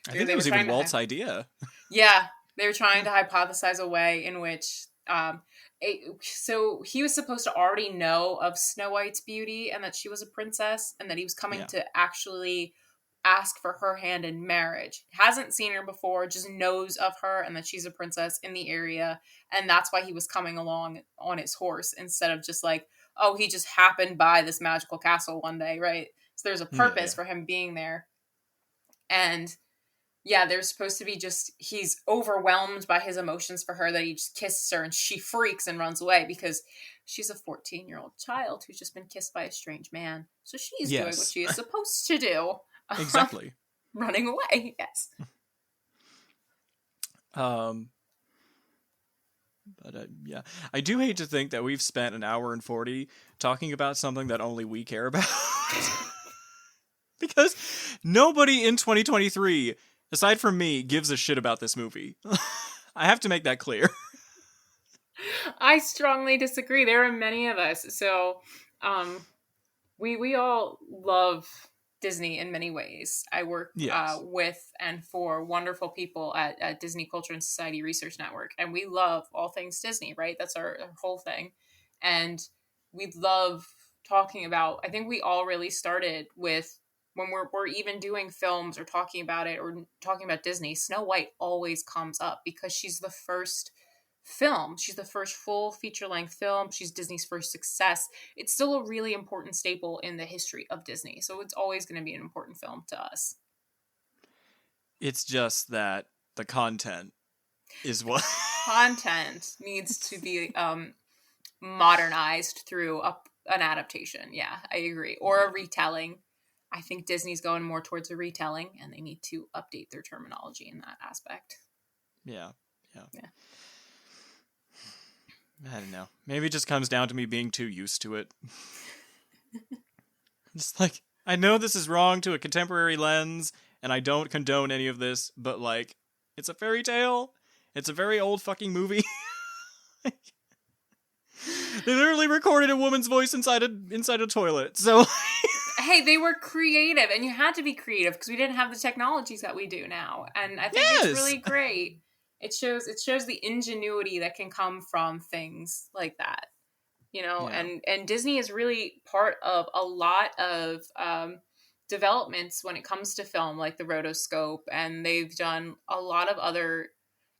I think it was even Walt's idea. Yeah, they were trying to hypothesize a way in which so he was supposed to already know of Snow White's beauty and that she was a princess and that he was coming to actually ask for her hand in marriage. Hasn't seen her before, just knows of her and that she's a princess in the area, and that's why he was coming along on his horse instead of just like, oh, he just happened by this magical castle one day, right? So there's a purpose for him being there. And yeah, there's supposed to be just, he's overwhelmed by his emotions for her that he just kisses her and she freaks and runs away because she's a 14-year-old child who's just been kissed by a strange man. So she's doing what she is supposed to do. Exactly. Running away, yes. But yeah, I do hate to think that we've spent an hour and 40 talking about something that only we care about. Because nobody in 2023, aside from me, gives a shit about this movie. I have to make that clear. I strongly disagree. There are many of us. So, we all love Disney in many ways. I work with and for wonderful people at Disney Culture and Society Research Network, and we love all things Disney, right? That's our whole thing. And we love talking about, I think we all really started with, when we're even doing films or talking about it or talking about Disney, Snow White always comes up because she's the first film. She's the first full feature-length film. She's Disney's first success. It's still a really important staple in the history of Disney. So it's always going to be an important film to us. It's just that the content is what... Content needs to be modernized through an adaptation. Yeah, I agree. Or a retelling. I think Disney's going more towards a retelling, and they need to update their terminology in that aspect. Yeah. I don't know. Maybe it just comes down to me being too used to it. Just like, I know this is wrong to a contemporary lens, and I don't condone any of this, but like, it's a fairy tale. It's a very old fucking movie. They literally recorded a woman's voice inside a toilet, so... Hey, they were creative, and you had to be creative because we didn't have the technologies that we do now. And I think it's really great. It shows the ingenuity that can come from things like that, you know. Yeah. And Disney is really part of a lot of developments when it comes to film, like the rotoscope, and they've done a lot of other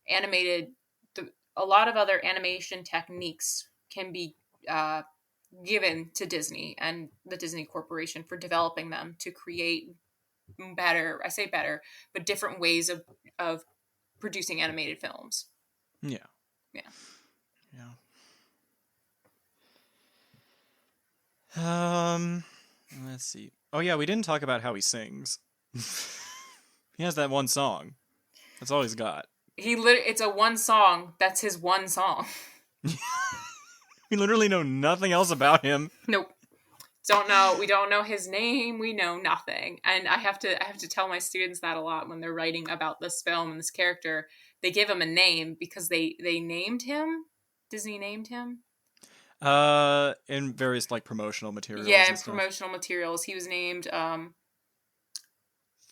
animation techniques can be given to Disney and the Disney Corporation for developing them to create different ways of producing animated films. Yeah. Let's see. Oh yeah, we didn't talk about how he sings. He has that one song. That's all he's got. It's a one song. That's his one song. We literally know nothing else about him. Nope. Don't know. We don't know his name. We know nothing. And I have to tell my students that a lot when they're writing about this film and this character. They give him a name because they named him. Disney named him. In various like promotional materials. Yeah, in promotional materials. He was named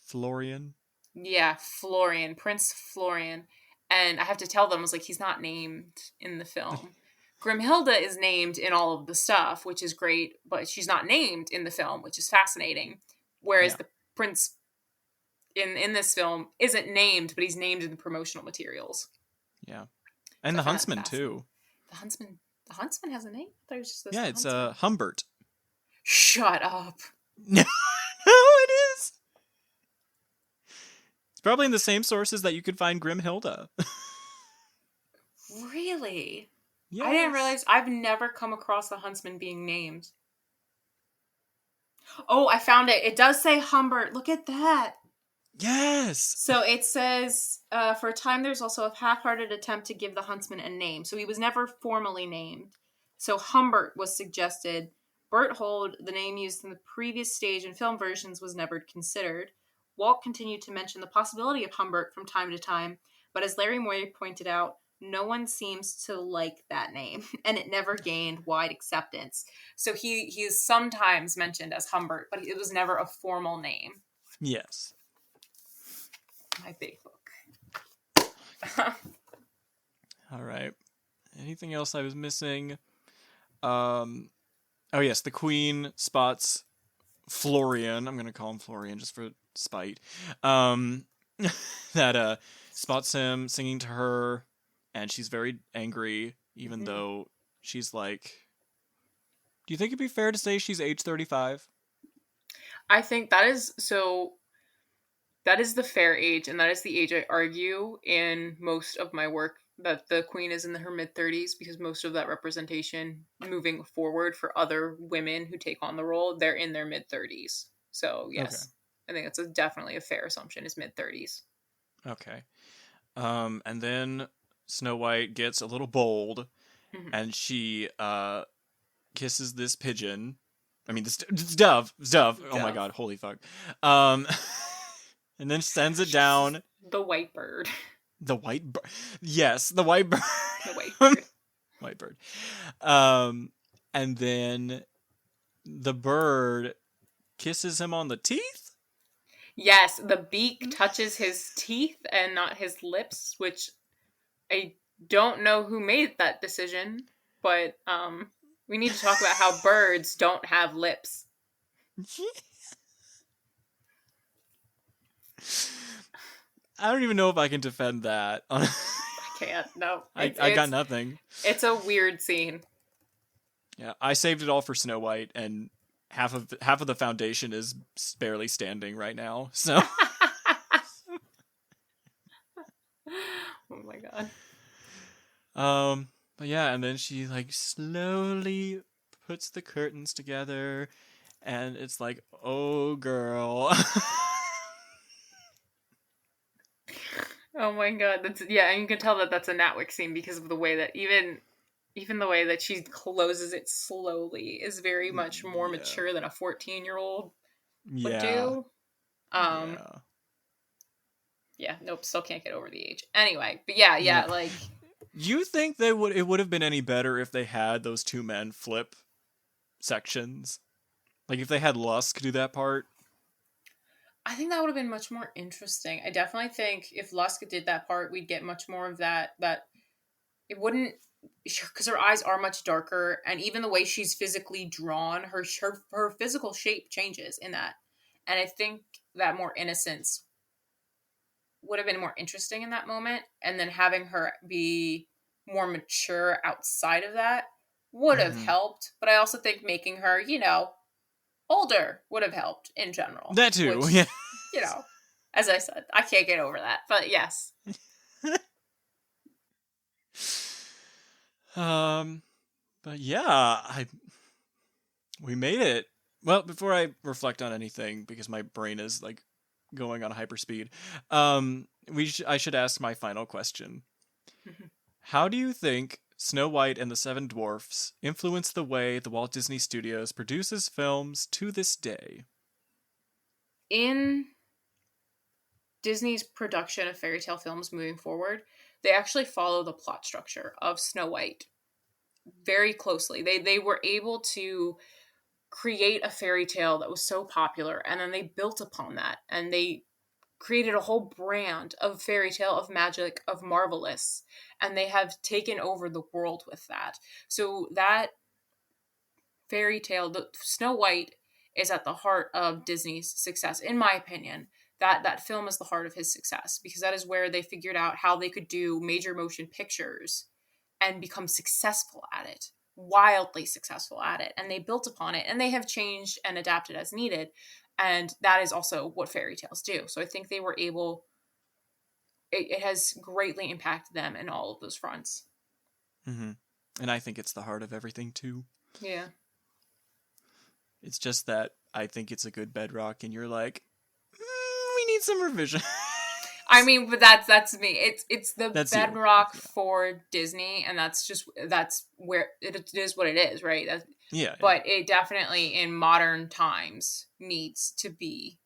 Florian. Yeah, Florian. Prince Florian. And I have to tell them, I was like, he's not named in the film. Grimhilde is named in all of the stuff, which is great, but she's not named in the film, which is fascinating. Whereas the prince in this film isn't named, but he's named in the promotional materials. Yeah. And the huntsman, too. The huntsman has a name? It's Humbert. Shut up. No, it is. It's probably in the same sources that you could find Grimhilde. Really? Yes. I didn't realize. I've never come across the huntsman being named. Oh, I found it. It does say Humbert. Look at that. Yes! So it says, for a time there's also a half-hearted attempt to give the huntsman a name. So he was never formally named. So Humbert was suggested. Berthold, the name used in the previous stage and film versions, was never considered. Walt continued to mention the possibility of Humbert from time to time, but as Larry Moy pointed out, no one seems to like that name, and it never gained wide acceptance. So he is sometimes mentioned as Humbert, but it was never a formal name. Yes. My big book. All right. Anything else I was missing? Oh yes, the Queen spots Florian. I'm gonna call him Florian just for spite. That spots him singing to her, and she's very angry, even though she's like. Do you think it'd be fair to say she's age 35? I think that is so. That is the fair age, and that is the age I argue in most of my work, that the Queen is in her mid-30s, because most of that representation moving forward for other women who take on the role, they're in their mid-30s. So, yes, okay. I think that's definitely a fair assumption, is mid-30s. Okay. And then Snow White gets a little bold, and she kisses this pigeon. I mean, this dove. It's dove. Oh my god, holy fuck. And then sends it down. The white bird. The white bird. Yes, the white bird. The white bird. White bird. And then the bird kisses him on the teeth? Yes, the beak touches his teeth and not his lips, which I don't know who made that decision, but we need to talk about how birds don't have lips. I don't even know if I can defend that. I can't. No. I got nothing. It's a weird scene. Yeah, I saved it all for Snow White, and half of the foundation is barely standing right now. So. Oh my god. But yeah, and then she like slowly puts the curtains together, and it's like, oh girl. Oh my god, and you can tell that that's a Natwick scene because of the way that even the way that she closes it slowly is very much more mature than a 14-year-old would do. Yeah, nope, still can't get over the age. Anyway, but yeah, like. You think it would have been any better if they had those two men flip sections? Like if they had Lusk do that part? I think that would have been much more interesting. I definitely think if Lusk did that part, we'd get much more of that it wouldn't, because her eyes are much darker, and even the way she's physically drawn, her physical shape changes in that. And I think that more innocence would have been more interesting in that moment, and then having her be more mature outside of that would have helped. But I also think making her, older would have helped in general. That too, which, yeah. As I said, I can't get over that, but yes. But yeah, we made it. Well, before I reflect on anything, because my brain is like going on hyperspeed, I should ask my final question. How do you think Snow White and the Seven Dwarfs influence the way the Walt Disney Studios produces films to this day? In Disney's production of fairy tale films moving forward, they actually follow the plot structure of Snow White very closely. They were able to create a fairy tale that was so popular, and then they built upon that, and they created a whole brand of fairy tale, of magic, of marvelous, and they have taken over the world with that. So that fairy tale, the Snow White, is at the heart of Disney's success, in my opinion. That film is the heart of his success, because that is where they figured out how they could do major motion pictures and become successful at it, wildly successful at it, and they built upon it, and they have changed and adapted as needed. And that is also what fairy tales do. So I think they were able, it has greatly impacted them in all of those fronts. Mm-hmm. And I think it's the heart of everything too. Yeah. It's just that I think it's a good bedrock, and you're like, we need some revision. I mean, but that's me. It's the That's bedrock you. for Disney, and that's where it is what it is, right? Yeah. But it definitely in modern times needs to be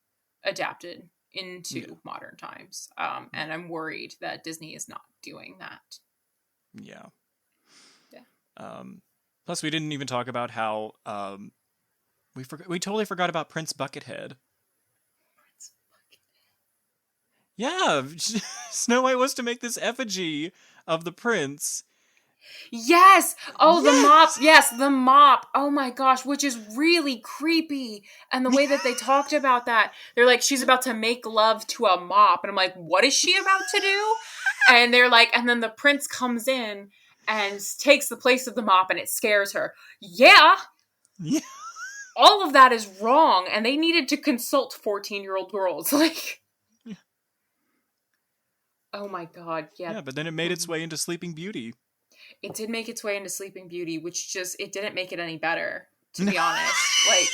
adapted into modern times. And I'm worried that Disney is not doing that. Yeah. Yeah. Plus, we didn't even talk about how we totally forgot about Prince Buckethead. Yeah, Snow White was to make this effigy of the prince. Yes! Oh, Yes! the mop. Yes, the mop. Oh my gosh, which is really creepy. And the way that they talked about that, they're like, she's about to make love to a mop. And I'm like, what is she about to do? And they're like, and then the prince comes in and takes the place of the mop and it scares her. Yeah! Yeah. All of that is wrong. And they needed to consult 14-year-old girls. Like, oh my god, yeah. Yeah, but then it made its way into Sleeping Beauty. It did make its way into Sleeping Beauty, which it didn't make it any better, to be honest. Like,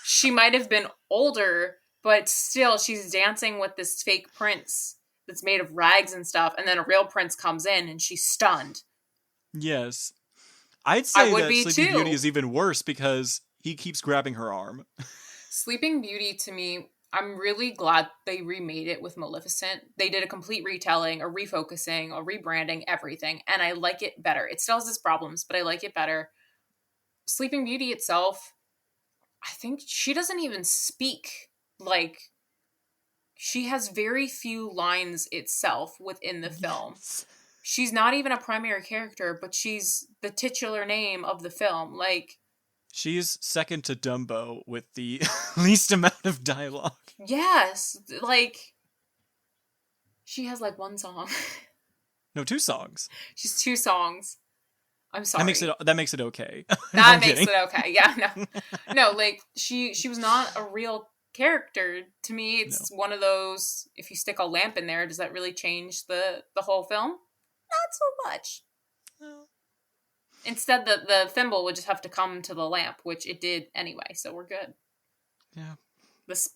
she might have been older, but still, she's dancing with this fake prince that's made of rags and stuff, and then a real prince comes in, and she's stunned. Yes. I'd say would that be Sleeping too. Beauty is even worse because he keeps grabbing her arm. Sleeping Beauty, to me, I'm really glad they remade it with Maleficent. They did a complete retelling, a refocusing, a rebranding, everything, and I like it better. It still has its problems, but I like it better. Sleeping Beauty itself, I think she doesn't even speak. Like, she has very few lines itself within the film. Yes. She's not even a primary character, but she's the titular name of the film. Like, She's second to Dumbo with the least amount of dialogue. yes, like, she has like one song. No, 2 songs. She's 2 songs. I'm sorry. That makes it okay. That makes it okay. Yeah, no, like she was not a real character to me. It's one of those. If you stick a lamp in there, does that really change the whole film? Not so much. No. Instead, the thimble would just have to come to the lamp, which it did anyway. So we're good. Yeah.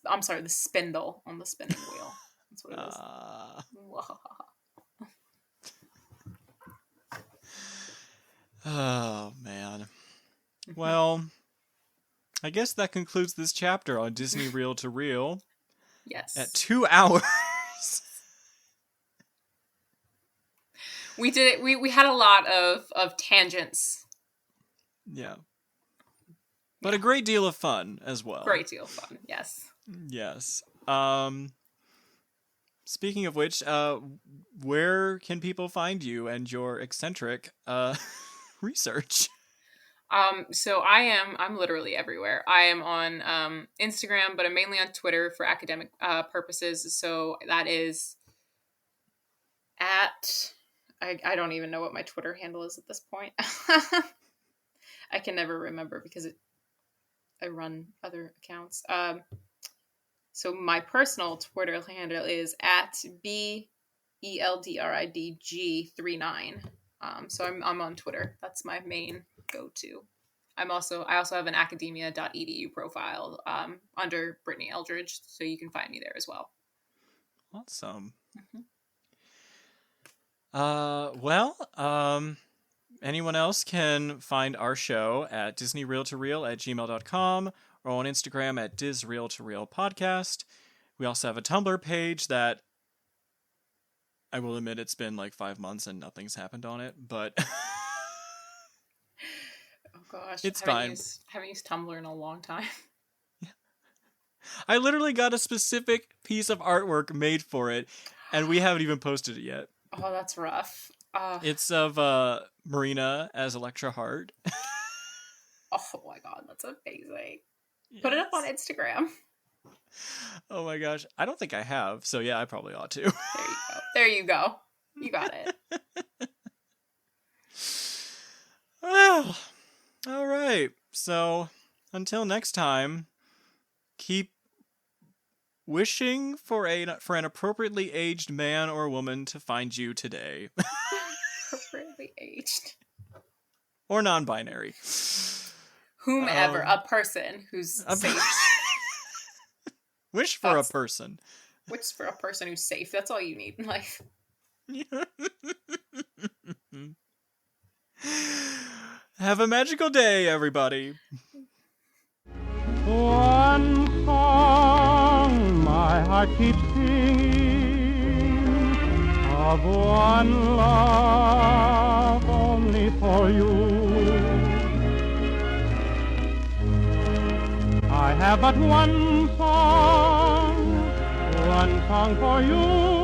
I'm sorry, the spindle on the spinning wheel. That's what it is. Oh, man. Well, I guess that concludes this chapter on Disney Reel to Reel. Yes. At 2 hours. We did it. We had a lot of tangents. Yeah. But a great deal of fun as well. Great deal of fun, yes. Yes. Speaking of which, where can people find you and your eccentric research? So I'm literally everywhere. I am on Instagram, but I'm mainly on Twitter for academic purposes. So that is at I don't even know what my Twitter handle is at this point. I can never remember because I run other accounts. So my personal Twitter handle is at BELDRIDG39. So I'm on Twitter. That's my main go-to. I also have an academia.edu profile under Brittany Eldridge, so you can find me there as well. Awesome. Mm-hmm. Anyone else can find our show at disneyreeltoreel@gmail.com or on Instagram at disreeltoreelpodcast. We also have a Tumblr page that I will admit it's been like 5 months and nothing's happened on it, but oh gosh, it's fine. Haven't used Tumblr in a long time. I literally got a specific piece of artwork made for it, and we haven't even posted it yet. Oh, that's rough. It's of Marina as Electra Hart. Oh my god, that's amazing. Yes. Put it up on Instagram. Oh my gosh. I don't think I have, so yeah, I probably ought to. There you go. You got it. Well, all right. So, until next time, keep wishing for an appropriately aged man or woman to find you today. Appropriately aged. Or non-binary. Whomever, a person who's safe. Wish for a person. Which is for a person who's safe. That's all you need in life. Have a magical day, everybody. One song my heart keeps singing, of one love only for you. I have but one song for you.